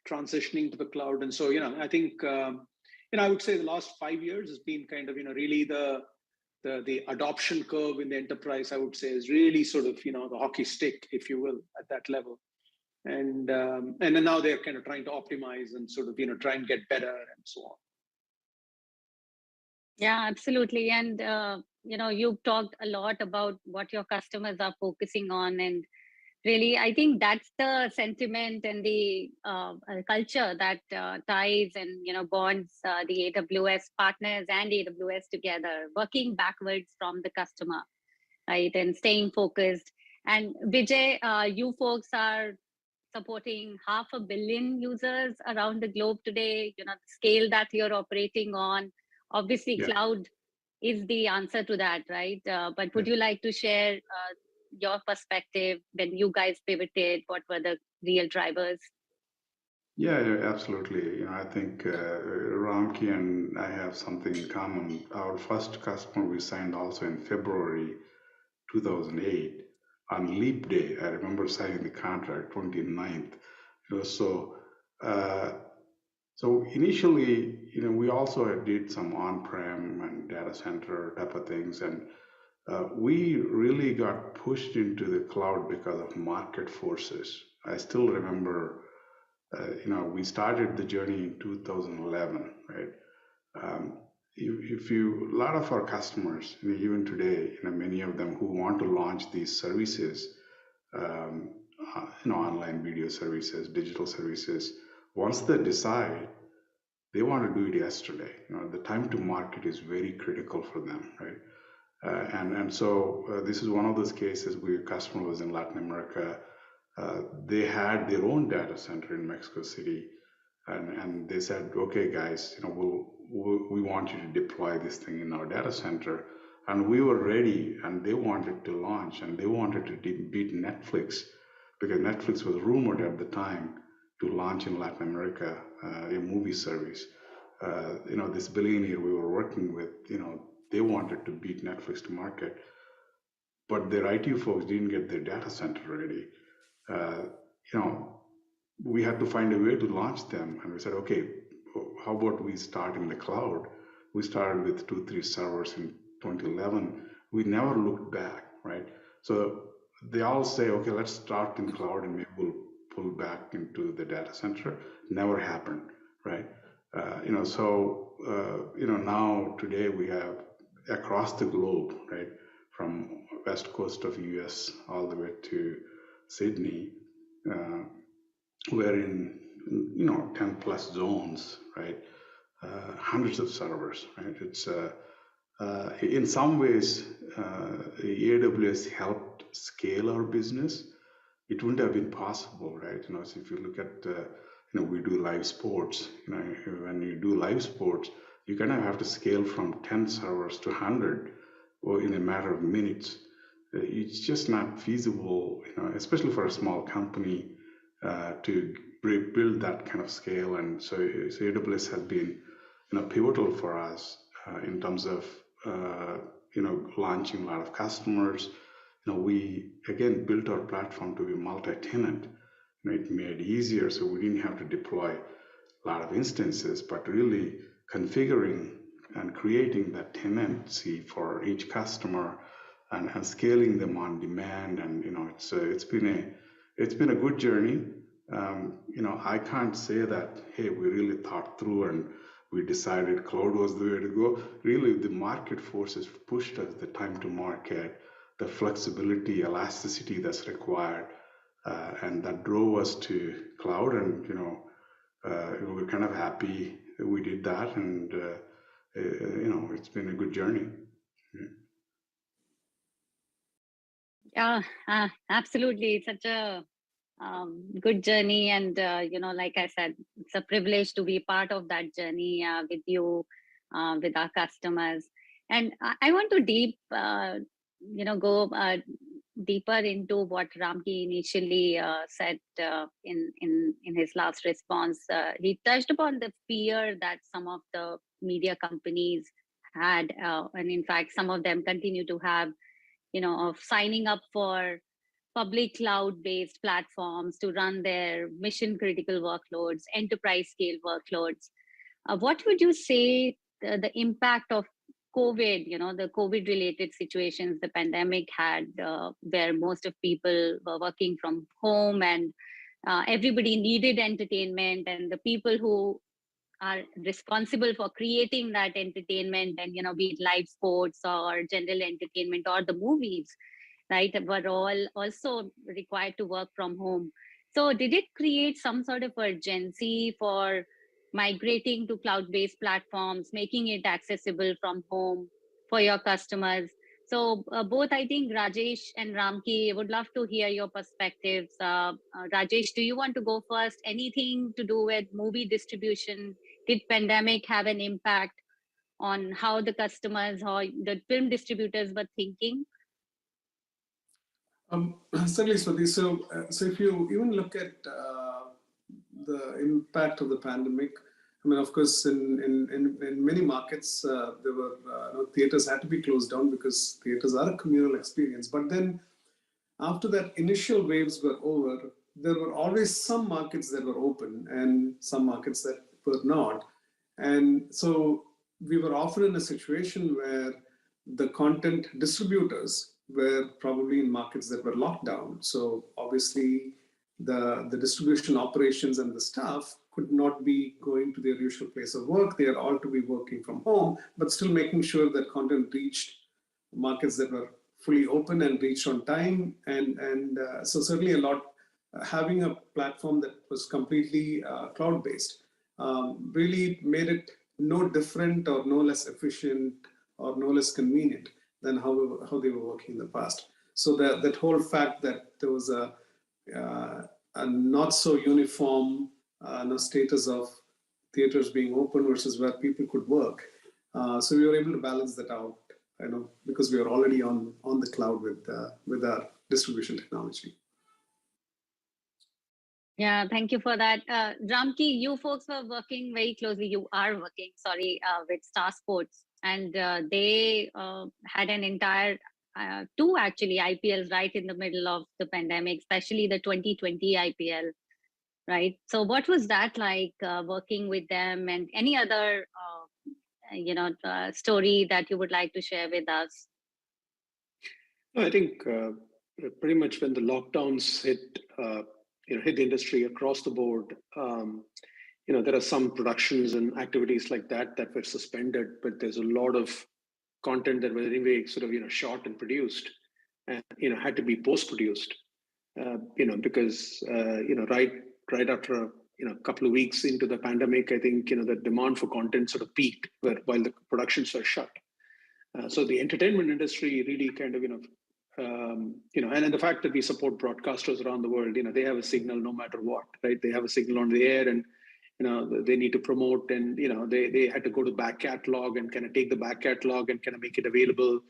transitioning to the cloud. And so, I think, I would say the last 5 years has been kind of, really the adoption curve in the enterprise, I would say, is really sort of, the hockey stick, if you will, at that level. And then now they're kind of trying to optimize and sort of, try and get better and so on. Yeah, absolutely. And, you've talked a lot about what your customers are focusing on. And really, I think that's the sentiment and the culture that ties and, bonds the AWS partners and AWS together, working backwards from the customer, right? And staying focused. And Vijay, you folks are supporting 500 million users around the globe today, the scale that you're operating on. Obviously, cloud is the answer to that, right? But would you like to share your perspective when you guys pivoted? What were the real drivers? Yeah, absolutely. I think Ramki and I have something in common. Our first customer we signed also in February 2008 on Leap Day. I remember signing the contract 29th. So initially, we also did some on-prem and data center type of things, and we really got pushed into the cloud because of market forces. I still remember, we started the journey in 2011, right? A lot of our customers, even today, many of them who want to launch these services, online video services, digital services, once they decide, they want to do it yesterday. The time to market is very critical for them, right? And so this is one of those cases where a customer was in Latin America. They had their own data center in Mexico City, and they said, okay, guys, we want you to deploy this thing in our data center. And we were ready, and they wanted to launch, and they wanted to beat Netflix, because Netflix was rumored at the time to launch in Latin America a movie service. This billionaire we were working with, they wanted to beat Netflix to market, but their IT folks didn't get their data center ready. We had to find a way to launch them, and we said, okay, how about we start in the cloud? We started with 2-3 servers in 2011. We never looked back, right? So they all say, okay, let's start in cloud and maybe we'll pull back into the data center. Never happened, right? Now today we have across the globe, right, from west coast of US all the way to Sydney, we're in 10 plus zones, right? Hundreds of servers, right? It's in some ways AWS helped scale our business. It wouldn't have been possible, right? So if you look at we do live sports. When you do live sports, you kind of have to scale from 10 servers to 100 or in a matter of minutes. It's just not feasible, especially for a small company to build that kind of scale. And so AWS has been pivotal for us in terms of launching a lot of customers. We again built our platform to be multi-tenant. It made it easier, so we didn't have to deploy a lot of instances, but really configuring and creating that tenancy for each customer and scaling them on demand. And it's been a good journey. I can't say that, hey, we really thought through and we decided cloud was the way to go. Really, the market forces pushed us, the time to market, the flexibility, elasticity that's required, and that drove us to cloud. And we're kind of happy that we did that, and it's been a good journey. Yeah, absolutely. It's such a good journey, and like I said, it's a privilege to be part of that journey with you, with our customers. And I want to go deeper into what Ramki initially said in his last response. He touched upon the fear that some of the media companies had, and in fact, some of them continue to have, of signing up for public cloud-based platforms to run their mission-critical workloads, enterprise-scale workloads. What would you say the impact of COVID, the COVID-related situations the pandemic had, where most of people were working from home and everybody needed entertainment, and the people who are responsible for creating that entertainment, and be it live sports or general entertainment or the movies, right, were all also required to work from home. So did it create some sort of urgency for migrating to cloud-based platforms, making it accessible from home for your customers? So both, I think, Rajesh and Ramki, would love to hear your perspectives. Rajesh, do you want to go first? Anything to do with movie distribution? Did pandemic have an impact on how the customers, how the film distributors were thinking? Certainly, Swati. So if you even look at the impact of the pandemic, I mean, of course, in many markets, there were theaters had to be closed down because theaters are a communal experience. But then, after that initial waves were over, there were always some markets that were open and some markets that were not. And so we were often in a situation where the content distributors were probably in markets that were locked down. So obviously the distribution operations and the staff could not be going to their usual place of work. They are all to be working from home, but still making sure that content reached markets that were fully open and reached on time. And so certainly a lot, having a platform that was completely cloud-based really made it no different or no less efficient or no less convenient than how they were working in the past. So that whole fact that there was a not so uniform status of theaters being open versus where people could work. So we were able to balance that out, because we are already on the cloud with our distribution technology. Yeah, thank you for that. Ramki, you folks were working very closely. You are working, with Star Sports, and they had an entire two actually IPLs right in the middle of the pandemic, especially the 2020 IPL, right? So what was that like, working with them, and any other story that you would like to share with us? I think pretty much when the lockdowns hit the industry across the board, there are some productions and activities like that were suspended, but there's a lot of content that was anyway sort of shot and produced, and had to be post-produced, because right after a couple of weeks into the pandemic, I think the demand for content sort of peaked while the productions were shut. So the entertainment industry really kind of and the fact that we support broadcasters around the world, they have a signal no matter what, right? They have a signal on the air, and they need to promote, and they had to go to back catalog and kind of take the back catalog and kind of make it available.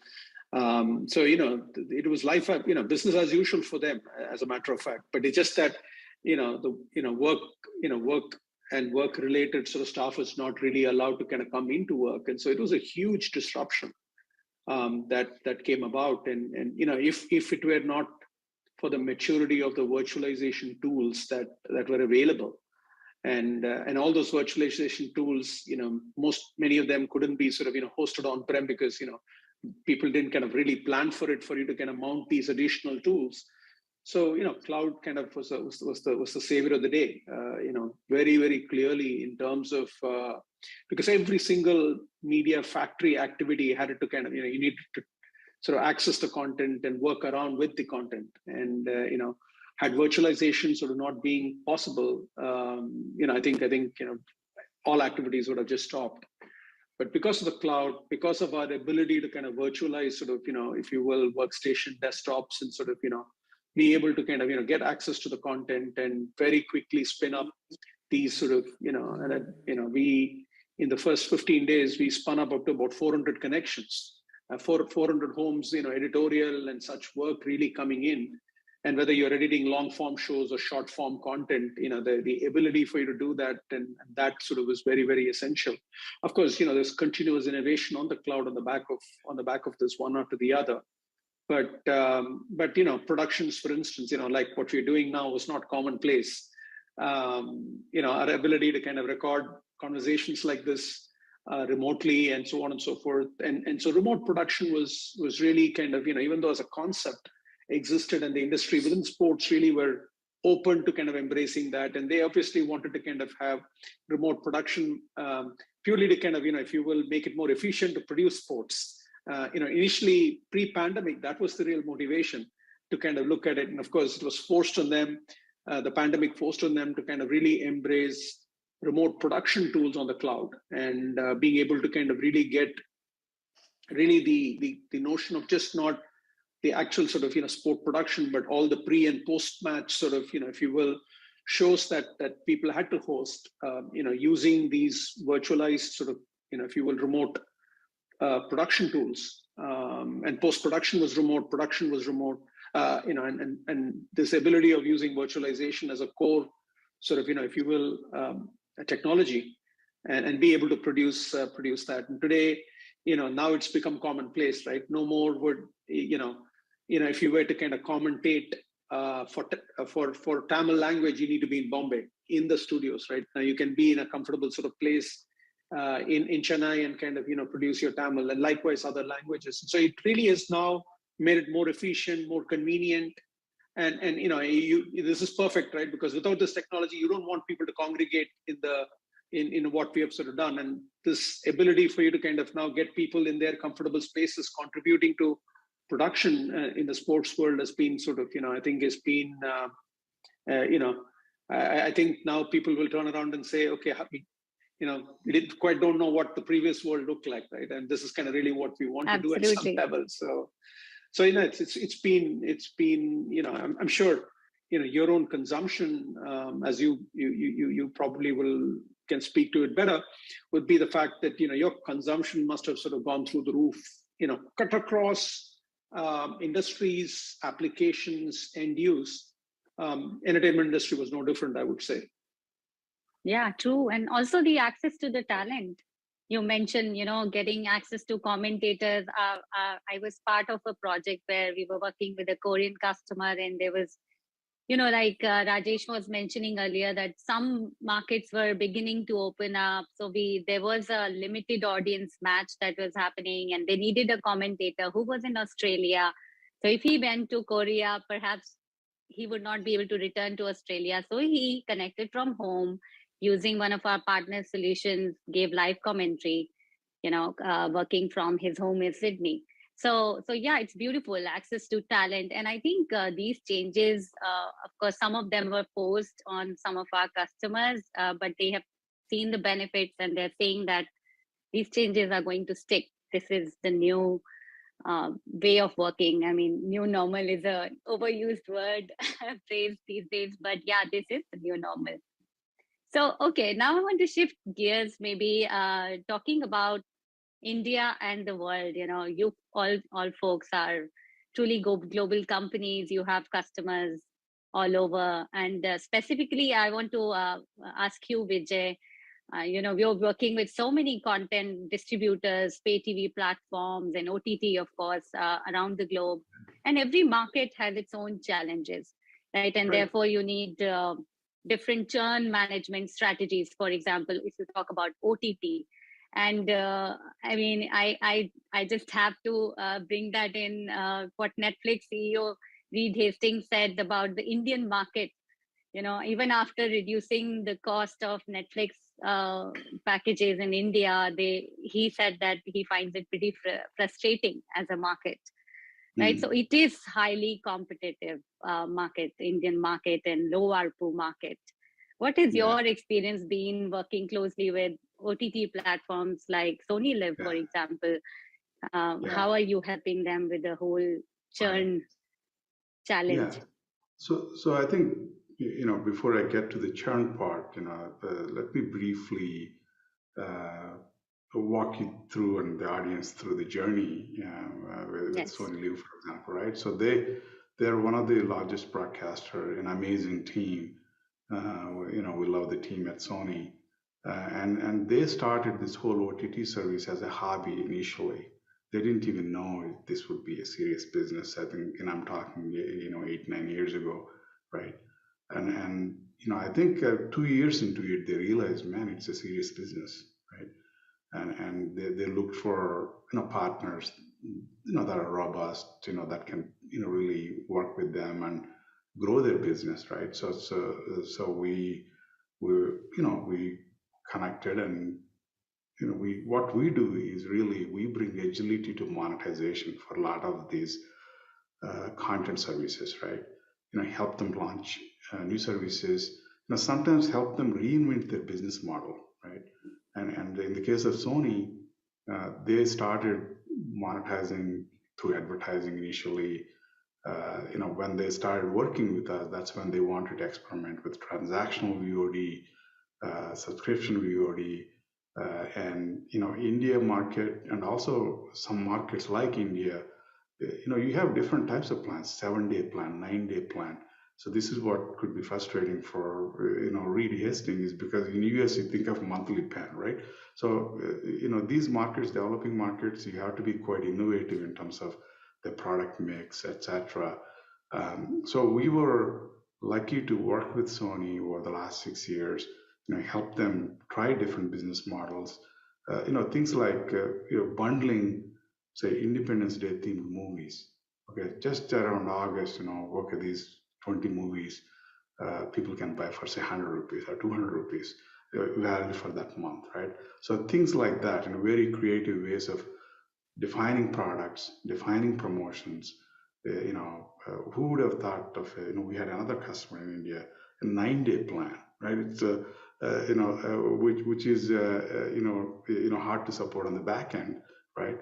So it was life, business as usual for them, as a matter of fact. But it's just that work and work related sort of stuff is not really allowed to kind of come into work, and so it was a huge disruption that came about. And if it were not for the maturity of the virtualization tools that were available, and all those virtualization tools, many of them couldn't be sort of hosted on-prem because people didn't kind of really plan for you to kind of mount these additional tools. So cloud kind of was the savior of the day. Very, very clearly in terms of because every single media factory activity had to kind of you needed to sort of access the content and work around with the content, and had virtualization sort of not being possible, I think all activities would have just stopped. But because of the cloud, because of our ability to kind of virtualize sort of, if you will, workstation desktops and sort of, be able to kind of, get access to the content and very quickly spin up these sort of, we, in the first 15 days, we spun up to about 400 connections, 400 homes, editorial and such work really coming in. And whether you're editing long form shows or short form content, the ability for you to do that, and that sort of was very, very essential. Of course, there's continuous innovation on the cloud on the back of this one after the other. But productions, for instance, like what we're doing now was not commonplace. Our ability to kind of record conversations like this remotely and so on and so forth. And so remote production was really kind of, even though as a concept existed, and the industry within sports really were open to kind of embracing that, and they obviously wanted to kind of have remote production purely to kind of if you will, make it more efficient to produce sports. Initially pre-pandemic, that was the real motivation to kind of look at it, and of course it was forced on them. The pandemic forced on them to kind of really embrace remote production tools on the cloud, and being able to kind of really get really the notion of just not the actual sort of sport production, but all the pre and post match sort of if you will, shows that people had to host, using these virtualized sort of if you will, remote production tools, and post production was remote, production was remote, and this ability of using virtualization as a core sort of if you will, a technology, and be able to produce that. And today, now it's become commonplace, right? No more would if you were to kind of commentate for Tamil language, you need to be in Bombay in the studios, right? Now you can be in a comfortable sort of place in Chennai and kind of produce your Tamil, and likewise other languages. So it really has now made it more efficient, more convenient, and this is perfect, right? Because without this technology, you don't want people to congregate in what we have sort of done, and this ability for you to kind of now get people in their comfortable spaces contributing to production in the sports world has been sort of I think has been I think now people will turn around and say, okay, we didn't quite don't know what the previous world looked like, right? And this is kind of really what we want to do at some level. So it's been I'm sure your own consumption, as you probably can speak to it better, would be the fact that your consumption must have sort of gone through the roof, cut across industries, applications, end use. Entertainment industry was no different, I would say. Yeah, true. And also the access to the talent. You mentioned, getting access to commentators. I was part of a project where we were working with a Korean customer, and there was, like Rajesh was mentioning earlier, that some markets were beginning to open up. So there was a limited audience match that was happening, and they needed a commentator who was in Australia. So if he went to Korea, perhaps he would not be able to return to Australia. So he connected from home using one of our partner solutions, gave live commentary, working from his home in Sydney. So yeah, it's beautiful, access to talent. And I think these changes, of course, some of them were forced on some of our customers, but they have seen the benefits, and they're saying that these changes are going to stick. This is the new way of working. I mean, new normal is a overused word, phrase these days, but yeah, this is the new normal. So, okay, now I want to shift gears, maybe talking about India and the world. You all folks are truly global companies. You have customers all over. And specifically, I want to ask you, Vijay, we're working with so many content distributors, pay TV platforms, and OTT, of course, around the globe. And every market has its own challenges, right? And therefore, you need different churn management strategies. For example, if you talk about OTT, and I mean, I just have to bring that in what Netflix CEO Reed Hastings said about the Indian market. Even after reducing the cost of Netflix packages in India, he said that he finds it pretty frustrating as a market, right? So it is highly competitive market, Indian market, and low ARPU market. What is your experience been working closely with OTT platforms like Sony Live, for example? How are you helping them with the whole churn challenge? So I think, before I get to the churn part, let me briefly walk you through and the audience through the journey with Sony Live, for example, right? So they're one of the largest broadcaster, an amazing team. We love the team at Sony, and they started this whole OTT service as a hobby initially. They didn't even know this would be a serious business. I think, and I'm talking, 8-9 years ago, right? And I think 2 years into it, they realized, man, it's a serious business, right? And they looked for partners, that are robust, that can really work with them and grow their business, right? So we connected, and what we do is really we bring agility to monetization for a lot of these content services, right? Help them launch new services. Sometimes help them reinvent their business model, right? And in the case of Sony, they started monetizing through advertising initially. When they started working with us, that's when they wanted to experiment with transactional VOD, subscription VOD, and India market, and also some markets like India. You have different types of plans: 7-day plan, 9-day plan. So this is what could be frustrating for Reed Hastings, because in US you think of monthly plan, right? So these markets, developing markets, you have to be quite innovative in terms of the product mix, etc. So we were lucky to work with Sony over the last 6 years. Help them try different business models. Things like bundling, say, Independence Day themed movies. Okay, just around August, okay, these 20 movies people can buy for, say, 100 rupees or 200 rupees value for that month, right? So things like that, very creative ways of defining products, defining promotions. Who would have thought of, we had another customer in India, a 9-day plan, right? It's which is hard to support on the back end, right?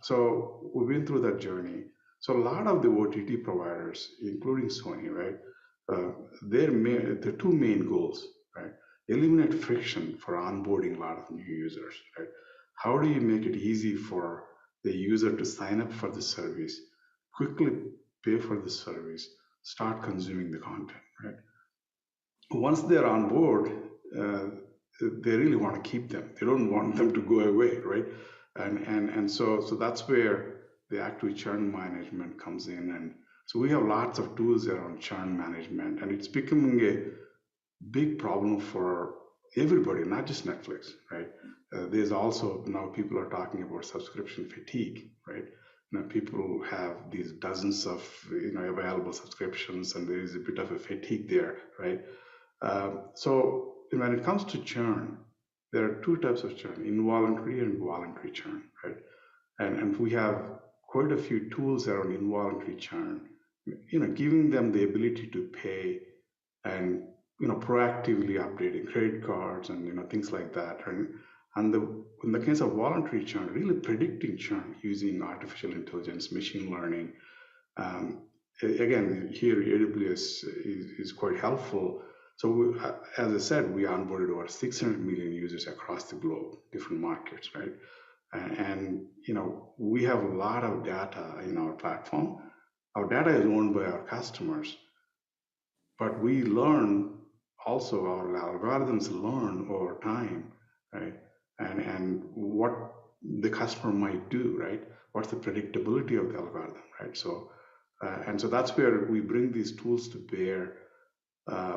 So we've been through that journey. So a lot of the OTT providers, including Sony, right, their two main goals, right? Eliminate friction for onboarding a lot of new users, right? How do you make it easy for the user to sign up for the service, quickly pay for the service, start consuming the content, right? Once they're on board, they really want to keep them. They don't want them to go away, right? And so that's where the active churn management comes in. And so we have lots of tools around churn management, and it's becoming a big problem for everybody, not just Netflix, right? There's also now people are talking about subscription fatigue, right? People have these dozens of available subscriptions, and there is a bit of a fatigue there, right? So when it comes to churn, there are two types of churn: involuntary and voluntary churn, right? And we have quite a few tools around involuntary churn, giving them the ability to pay and proactively updating credit cards and things like that. And in the case of voluntary churn, really predicting churn using artificial intelligence, machine learning. Again, here AWS is quite helpful. So as I said, we onboarded over 600 million users across the globe, different markets, right? And we have a lot of data in our platform. Our data is owned by our customers, but we learn also, our algorithms learn over time, right? And what the customer might do, right? What's the predictability of the algorithm, right? So and so that's where we bring these tools to bear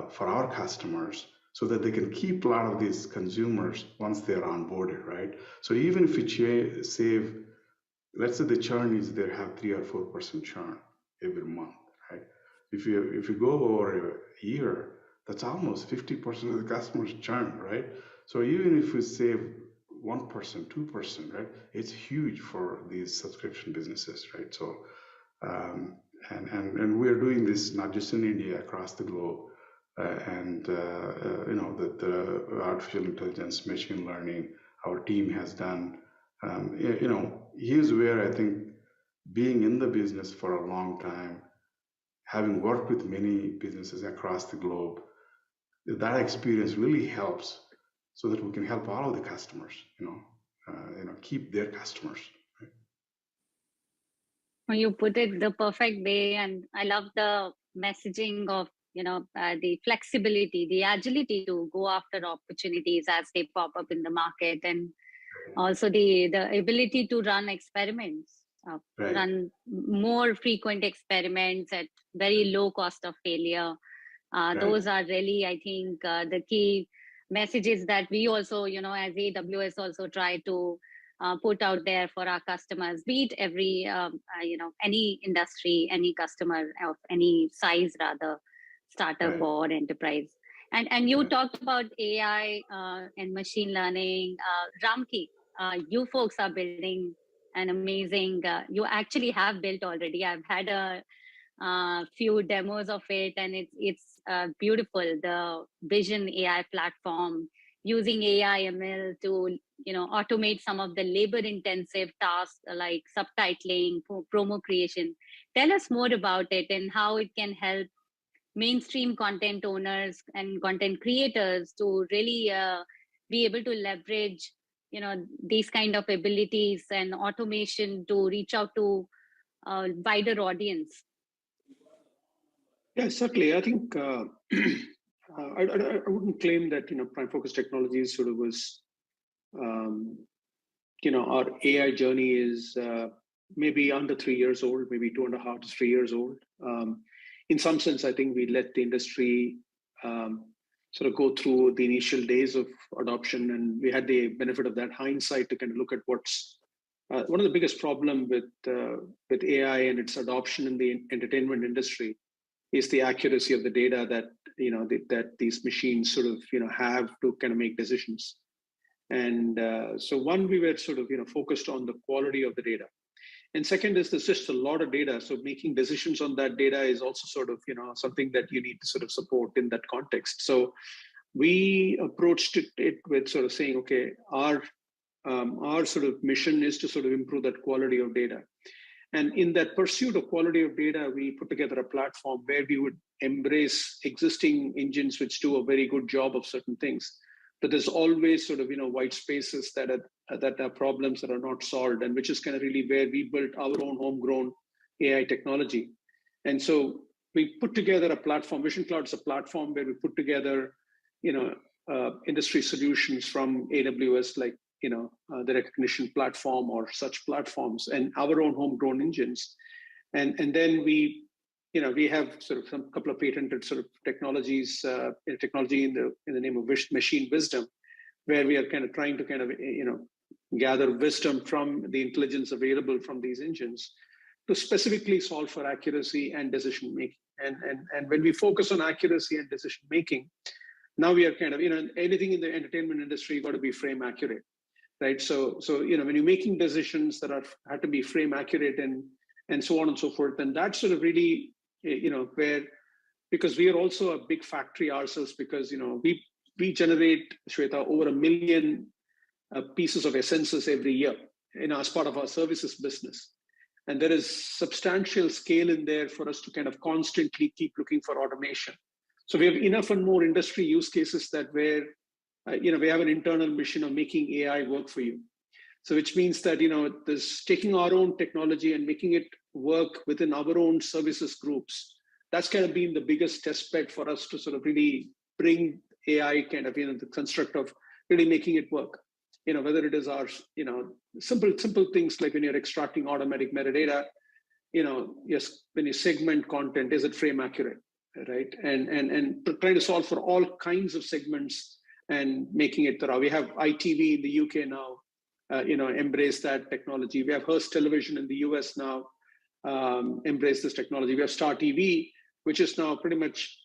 for our customers, so that they can keep a lot of these consumers once they're onboarded, right? So even if you save, let's say the churn is they have 3 or 4% churn every month, if you go over a year, that's almost 50% of the customers churn, right? So even if we save 1%, 2%, right, it's huge for these subscription businesses, right? So and we're doing this not just in India, across the globe. The artificial intelligence, machine learning, our team has done. Here's where I think, being in the business for a long time, having worked with many businesses across the globe, that experience really helps so that we can help all of the customers, keep their customers. Right? Well, you put it the perfect way, and I love the messaging of the flexibility, the agility to go after opportunities as they pop up in the market, and also the ability to run experiments, Right. run more frequent experiments at very low cost of failure. Right. Those are really, I think, the key messages that we also, as AWS, also try to put out there for our customers, be it every, any industry, any customer of any size, rather, startup Right. or enterprise. And you Right. talked about AI and machine learning. Ramki, you folks are building an amazing, you actually have built already. I've had a few demos of it, and it's beautiful. The Vision AI platform, using AI ML to automate some of the labor intensive tasks like subtitling, promo creation. Tell us more about it and how it can help mainstream content owners and content creators to really be able to leverage these kind of abilities and automation to reach out to a wider audience. Yeah, certainly. I think I wouldn't claim that Prime Focus Technologies sort of was our AI journey is maybe under 3 years old, maybe 2.5 to 3 years old. In some sense, I think we let the industry sort of go through the initial days of adoption, and we had the benefit of that hindsight to kind of look at what's one of the biggest problem with AI and its adoption in the entertainment industry is the accuracy of the data that that these machines sort of have to kind of make decisions. And so one, we were sort of focused on the quality of the data, and second is there's just a lot of data, so making decisions on that data is also sort of something that you need to sort of support in that context. So we approached it with sort of saying, okay, our sort of mission is to sort of improve that quality of data. And in that pursuit of quality of data, we put together a platform where we would embrace existing engines which do a very good job of certain things. But there's always sort of white spaces that are problems that are not solved, and which is kind of really where we built our own homegrown AI technology. And so we put together a platform. Vision Cloud is a platform where we put together industry solutions from AWS, like the recognition platform or such platforms, and our own homegrown engines. And then we have sort of some couple of patented sort of technologies, technology in the name of machine wisdom, where we are kind of trying to kind of gather wisdom from the intelligence available from these engines to specifically solve for accuracy and decision making. And when we focus on accuracy and decision making, now we are kind of anything in the entertainment industry got to be frame accurate. Right. So when you're making decisions that had to be frame accurate and so on and so forth, and that's sort of really where, because we are also a big factory ourselves, because we generate, Shweta, over 1 million pieces of essences every year as part of our services business, and there is substantial scale in there for us to kind of constantly keep looking for automation. So we have enough and more industry use cases that where we have an internal mission of making AI work for you. So which means that, this taking our own technology and making it work within our own services groups, that's kind of been the biggest test bed for us to sort of really bring AI kind of, the construct of really making it work. Whether it is our, simple things like when you're extracting automatic metadata, yes, when you segment content, is it frame accurate, right? And trying to solve for all kinds of segments and making it thorough. We have ITV in the UK now, embrace that technology. We have Hearst Television in the US now, embrace this technology. We have Star TV which is now pretty much,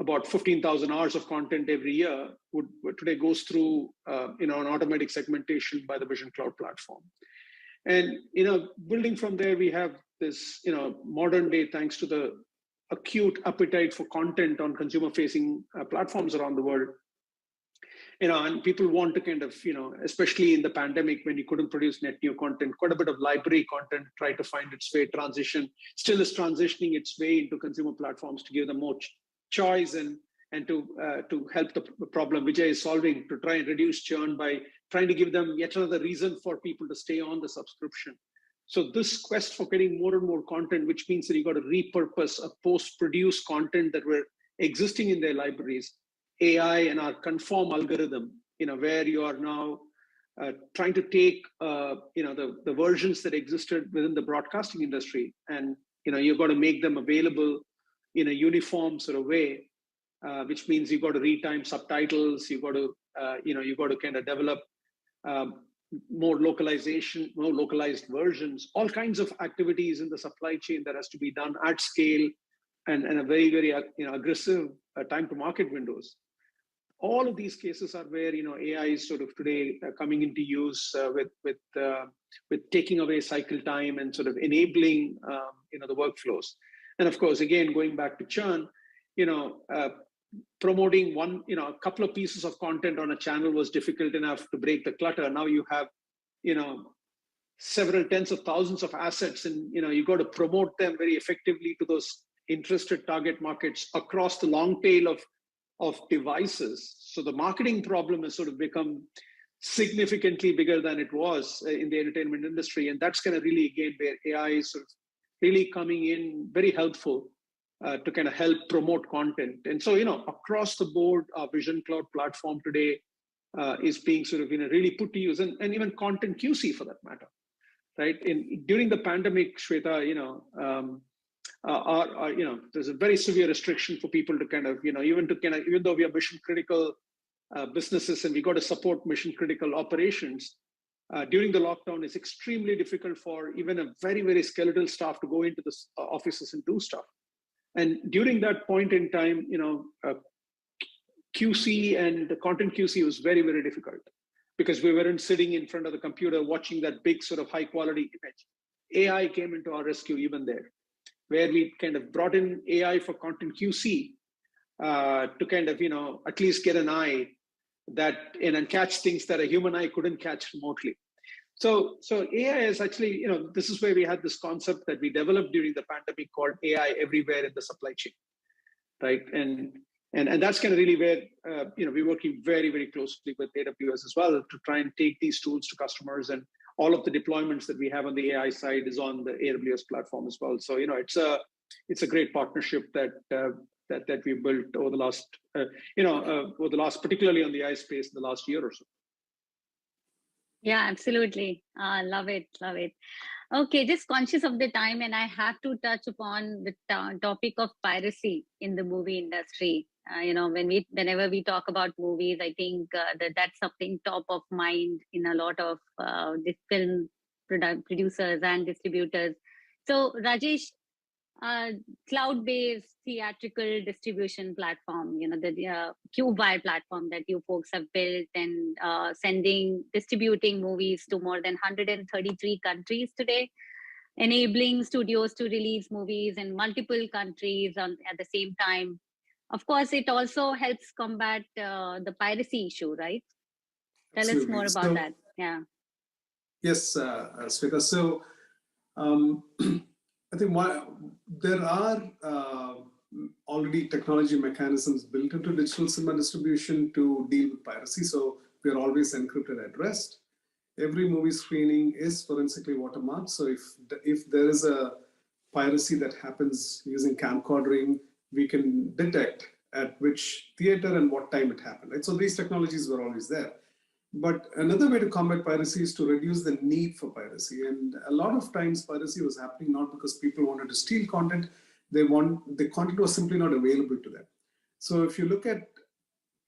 about 15,000 hours of content every year, would today goes through, an automatic segmentation by the Vision Cloud platform. And, building from there, we have this, modern day, thanks to the acute appetite for content on consumer facing platforms around the world. And people want to kind of, especially in the pandemic when you couldn't produce net new content, quite a bit of library content try to find its way, still is transitioning its way into consumer platforms to give them more choice and to help the problem Vijay is solving, to try and reduce churn by trying to give them yet another reason for people to stay on the subscription. So this quest for getting more and more content, which means that you got to repurpose a post-produced content that were existing in their libraries, AI and our conform algorithm, where you are now trying to take, the versions that existed within the broadcasting industry, and you've got to make them available in a uniform sort of way, which means you've got to retime subtitles, you've got to kind of develop more localized versions, all kinds of activities in the supply chain that has to be done at scale and a very, very aggressive time to market windows. All of these cases are where AI is sort of today coming into use with taking away cycle time and sort of enabling the workflows. And of course, again, going back to churn, promoting a couple of pieces of content on a channel was difficult enough to break the clutter. Now you have several tens of thousands of assets, and you got to promote them very effectively to those interested target markets across the long tail of devices. So the marketing problem has sort of become significantly bigger than it was in the entertainment industry. And that's kind of really, again, where AI is sort of really coming in very helpful to kind of help promote content. And so, across the board, our Vision Cloud platform today is being sort of, really put to use, and even content QC for that matter, right? During the pandemic, Shweta, there's a very severe restriction for people to kind of, even though we are mission critical businesses and we got to support mission critical operations, during the lockdown, it's extremely difficult for even a very, very skeletal staff to go into the offices and do stuff. And during that point in time, QC and the content QC was very, very difficult because we weren't sitting in front of the computer watching that big sort of high quality image. AI came into our rescue even there, where we kind of brought in AI for content QC to kind of, at least get an eye that and catch things that a human eye couldn't catch remotely. So AI is actually, this is where we had this concept that we developed during the pandemic called AI everywhere in the supply chain, right? And that's kind of really where, we're working very, very closely with AWS as well to try and take these tools to customers, and all of the deployments that we have on the AI side is on the AWS platform as well. So, it's a great partnership that we built over the last, particularly on the AI space in the last year or so. Yeah, absolutely. Love it. Love it. Okay, just conscious of the time, and I have to touch upon the topic of piracy in the movie industry. Whenever we talk about movies, I think that's something top of mind in a lot of the film producers and distributors. So, Rajesh, cloud-based theatrical distribution platform, the CubeWire platform that you folks have built, and distributing movies to more than 133 countries today, enabling studios to release movies in multiple countries at the same time. Of course, it also helps combat the piracy issue, right? Tell us more about that. Yeah. Yes, Sweta. So I think there are already technology mechanisms built into digital cinema distribution to deal with piracy. So we are always encrypted at rest. Every movie screening is forensically watermarked. So if there is a piracy that happens using camcordering, we can detect at which theater and what time it happened. Right? So these technologies were always there. But another way to combat piracy is to reduce the need for piracy. And a lot of times piracy was happening not because people wanted to steal content, the content was simply not available to them. So if you look at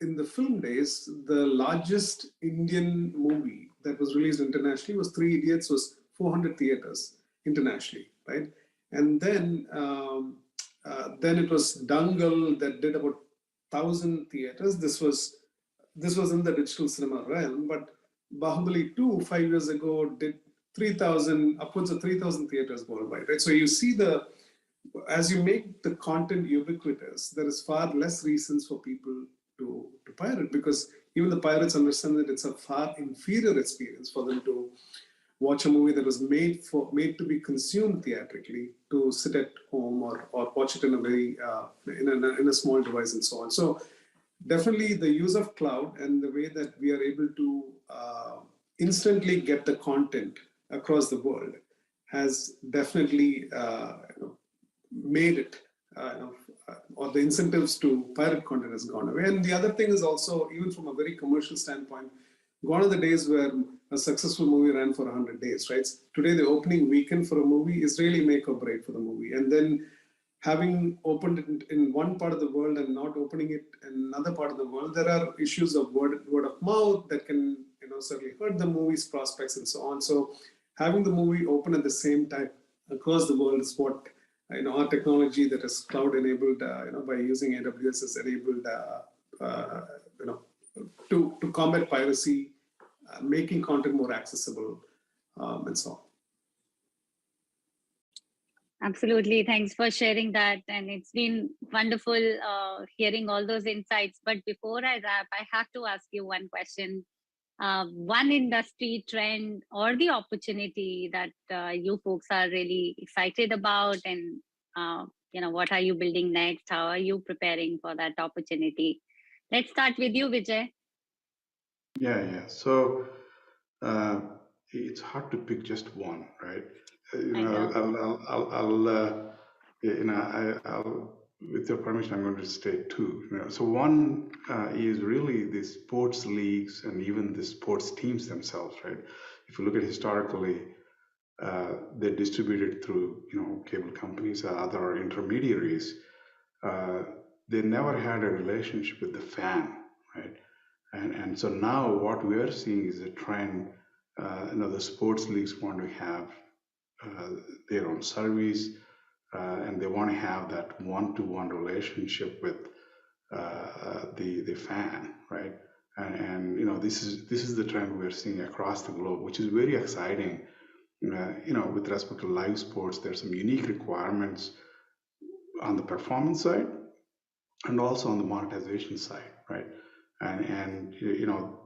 in the film days, the largest Indian movie that was released internationally was Three Idiots, was 400 theaters internationally, right? And then then it was Dangal that did about 1,000 theaters. This was in the digital cinema realm, but Bahubali 2 5 years ago did 3,000, upwards of 3,000 theaters worldwide, right? So you see as you make the content ubiquitous, there is far less reasons for people to pirate, because even the pirates understand that it's a far inferior experience for them to watch a movie that was made to be consumed theatrically, to sit at home or watch it in a very in a small device and so on. So definitely the use of cloud and the way that we are able to instantly get the content across the world has definitely made it, or the incentives to pirate content has gone away. And the other thing is also, even from a very commercial standpoint, gone are the days where a successful movie ran for 100 days, right? Today, the opening weekend for a movie is really make or break for the movie. And then having opened it in one part of the world and not opening it in another part of the world, there are issues of word of mouth that can, certainly hurt the movie's prospects and so on. So having the movie open at the same time across the world is what, our technology that is cloud enabled, by using AWS has enabled, to combat piracy, making content more accessible, and so on. Absolutely. Thanks for sharing that. And it's been wonderful hearing all those insights. But before I wrap, I have to ask you one question. One industry trend or the opportunity that you folks are really excited about, and what are you building next? How are you preparing for that opportunity? Let's start with you, Vijay. Yeah. So it's hard to pick just one, right? I'll, with your permission, I'm going to state two. So one is really the sports leagues and even the sports teams themselves, right? If you look at historically, they're distributed through cable companies, other intermediaries. They never had a relationship with the fan, right? And so now what we are seeing is a trend. The sports leagues want to have their own service, and they want to have that one-to-one relationship with the fan, right? And this is the trend we're seeing across the globe, which is very exciting. With respect to live sports, there's some unique requirements on the performance side and also on the monetization side, right? And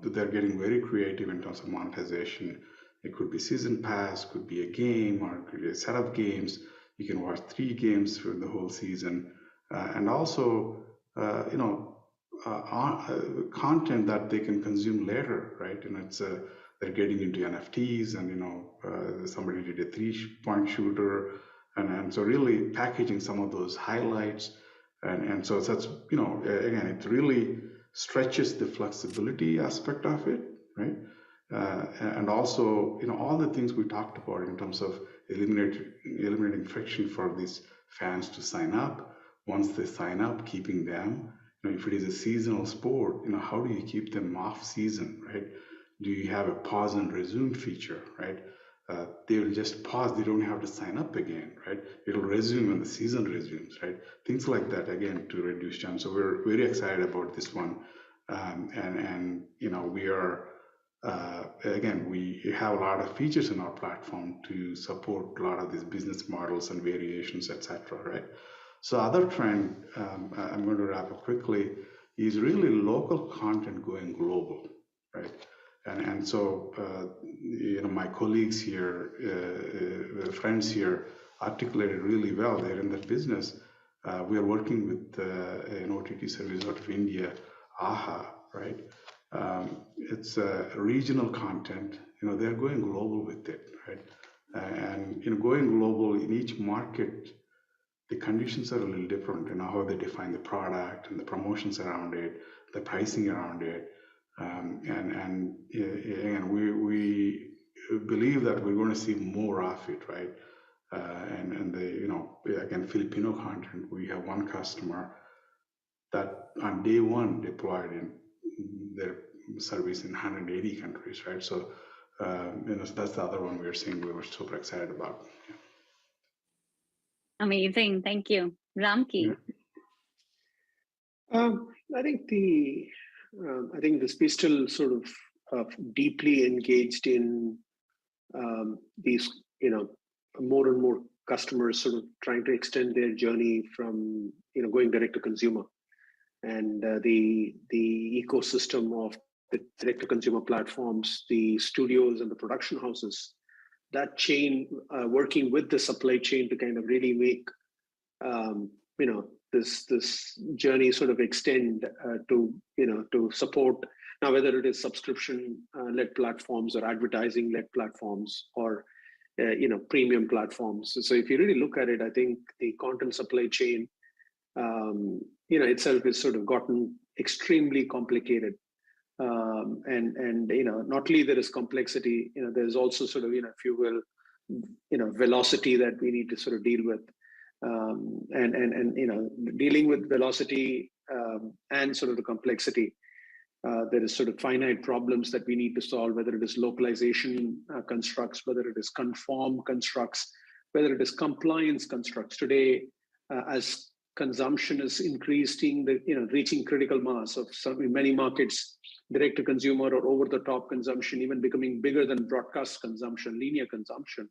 they're getting very creative in terms of monetization. It could be season pass, could be a game, or it could be a set of games. You can watch 3 games for the whole season, and also content that they can consume later, right? They're getting into NFTs, and somebody did a 3-point shooter, and so really packaging some of those highlights, and so that's again, it really stretches the flexibility aspect of it, right? And also, all the things we talked about in terms of eliminating friction for these fans to sign up. Once they sign up, keeping them. If it is a seasonal sport, how do you keep them off season, right? Do you have a pause and resume feature, right? They will just pause. They don't have to sign up again, right? It'll resume when the season resumes, right? Things like that, again, to reduce time. So we're very excited about this one. And we are, again, we have a lot of features in our platform to support a lot of these business models and variations, etc., right? So other trend, I'm going to wrap up quickly, is really local content going global, right? And so, my colleagues here, friends here, articulated really well. They're in that business. We are working with an OTT service out of India, AHA, right? It's regional content. They're going global with it, right? And going global in each market, the conditions are a little different. How they define the product and the promotions around it, the pricing around it. And we believe that we're going to see more of it, right? And again, Filipino content, we have one customer that on day one deployed in their service in 180 countries, right? So, so that's the other one we were super excited about. Yeah. Amazing. Thank you. Ramki. I think we still sort of deeply engaged in these, more and more customers sort of trying to extend their journey from, going direct to consumer, and the ecosystem of the direct to consumer platforms, the studios and the production houses, that chain working with the supply chain to kind of really make this journey sort of extend to support, now whether it is subscription led platforms or advertising led platforms or premium platforms. So if you really look at it, I think the content supply chain itself is sort of gotten extremely complicated. And not only there is complexity, there's also sort of, if you will, velocity that we need to sort of deal with. And dealing with velocity and sort of the complexity, there is sort of finite problems that we need to solve, whether it is localization constructs, whether it is conform constructs, whether it is compliance constructs. Today, as consumption is increasing, reaching critical mass of in many markets, direct to consumer or over the top consumption, even becoming bigger than broadcast consumption, linear consumption.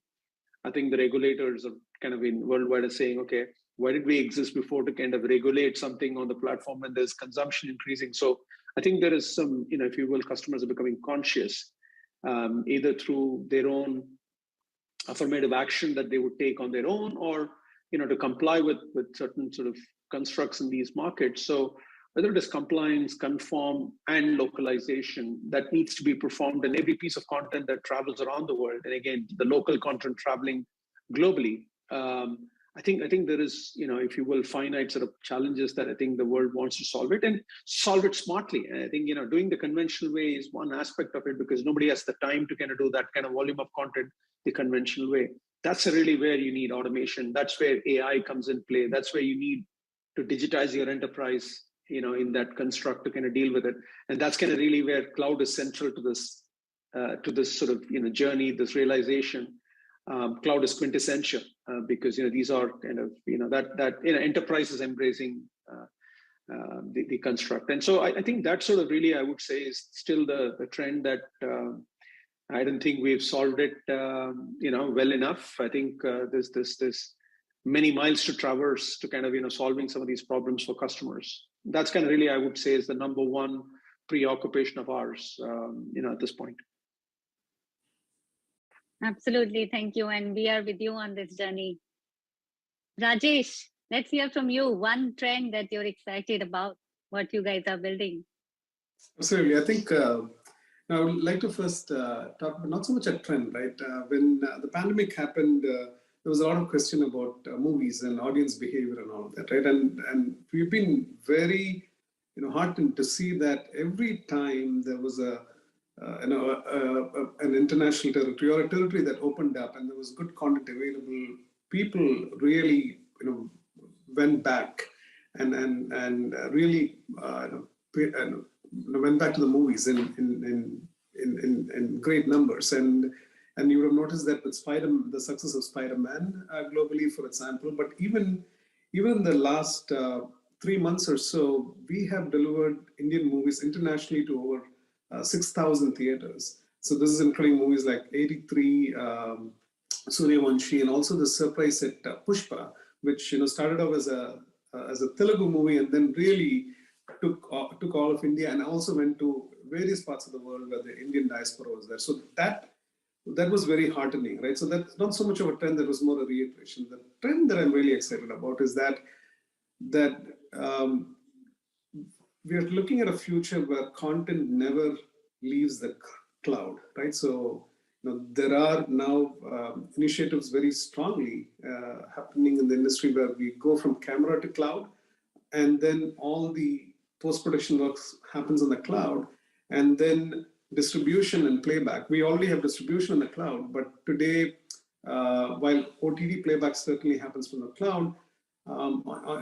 I think the regulators are kind of in worldwide are saying, okay, why did we exist before to kind of regulate something on the platform when there's consumption increasing? So I think there is some, if you will, customers are becoming conscious, either through their own affirmative action that they would take on their own, or to comply with certain sort of constructs in these markets. So whether it is compliance, conform, and localization, that needs to be performed in every piece of content that travels around the world. And again, the local content traveling globally. I think there is, if you will, finite sort of challenges that I think the world wants to solve it, and solve it smartly. And I think, doing the conventional way is one aspect of it, because nobody has the time to kind of do that kind of volume of content the conventional way. That's really where you need automation. That's where AI comes in play. That's where you need to digitize your enterprise, in that construct to kind of deal with it. And that's kind of really where cloud is central to this sort of, journey, this realization. Cloud is quintessential because, these are kind of, that enterprise is embracing the construct. And so I think that sort of really, I would say, is still the trend that I don't think we've solved it, well enough. I think there's many miles to traverse to kind of, solving some of these problems for customers. That's kind of really, I would say, is the number one preoccupation of ours, at this point. Absolutely. Thank you. And we are with you on this journey. Rajesh, let's hear from you. One trend that you're excited about, what you guys are building. Absolutely. I think I would like to first talk about not so much a trend, right? When the pandemic happened, there was a lot of question about movies and audience behavior and all of that, right? And we've been very, heartened to see that every time there was an international territory or a territory that opened up and there was good content available, people really, went back and really went back to the movies in great numbers. And you would have noticed that with the success of Spider-Man globally, for example, but even in the last 3 months or so, we have delivered Indian movies internationally to over 6,000 theaters. So this is including movies like 83, Suryavanshi, and also the surprise hit Pushpa, which started off as a Telugu movie and then really took all of India and also went to various parts of the world where the Indian diaspora was there. So that was very heartening, right? So that's not so much of a trend, that was more a reiteration. The trend that I'm really excited about is that we are looking at a future where content never leaves the cloud, right? So there are now initiatives very strongly happening in the industry where we go from camera to cloud, and then all the post-production work happens on the cloud, and then distribution and playback. We already have distribution in the cloud, but today, while OTT playback certainly happens from the cloud,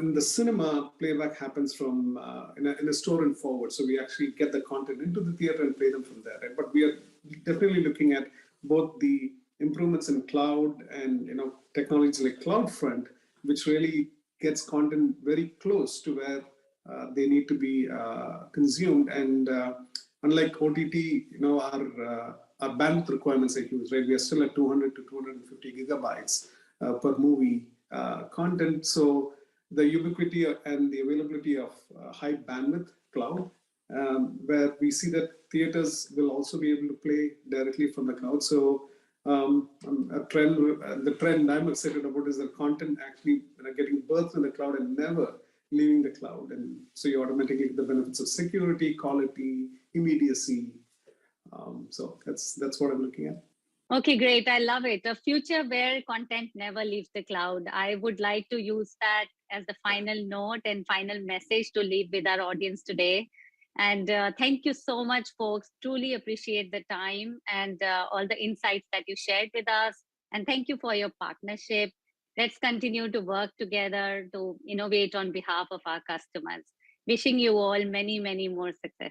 in the cinema, playback happens from in a store and forward. So we actually get the content into the theater and play them from there. Right? But we are definitely looking at both the improvements in cloud and technologies like CloudFront, which really gets content very close to where they need to be consumed. And unlike OTT, our bandwidth requirements are huge, right? We are still at 200 to 250 gigabytes per movie content. So the ubiquity and the availability of high bandwidth cloud, where we see that theaters will also be able to play directly from the cloud. So the trend I'm excited about is the content actually getting birthed in the cloud and never leaving the cloud. And so you automatically get the benefits of security, quality, immediacy. So that's what I'm looking at. Okay, great. I love it. A future where content never leaves the cloud. I would like to use that as the final note and final message to leave with our audience today. And thank you so much, folks. Truly appreciate the time and all the insights that you shared with us. And thank you for your partnership. Let's continue to work together to innovate on behalf of our customers. Wishing you all many, many more success.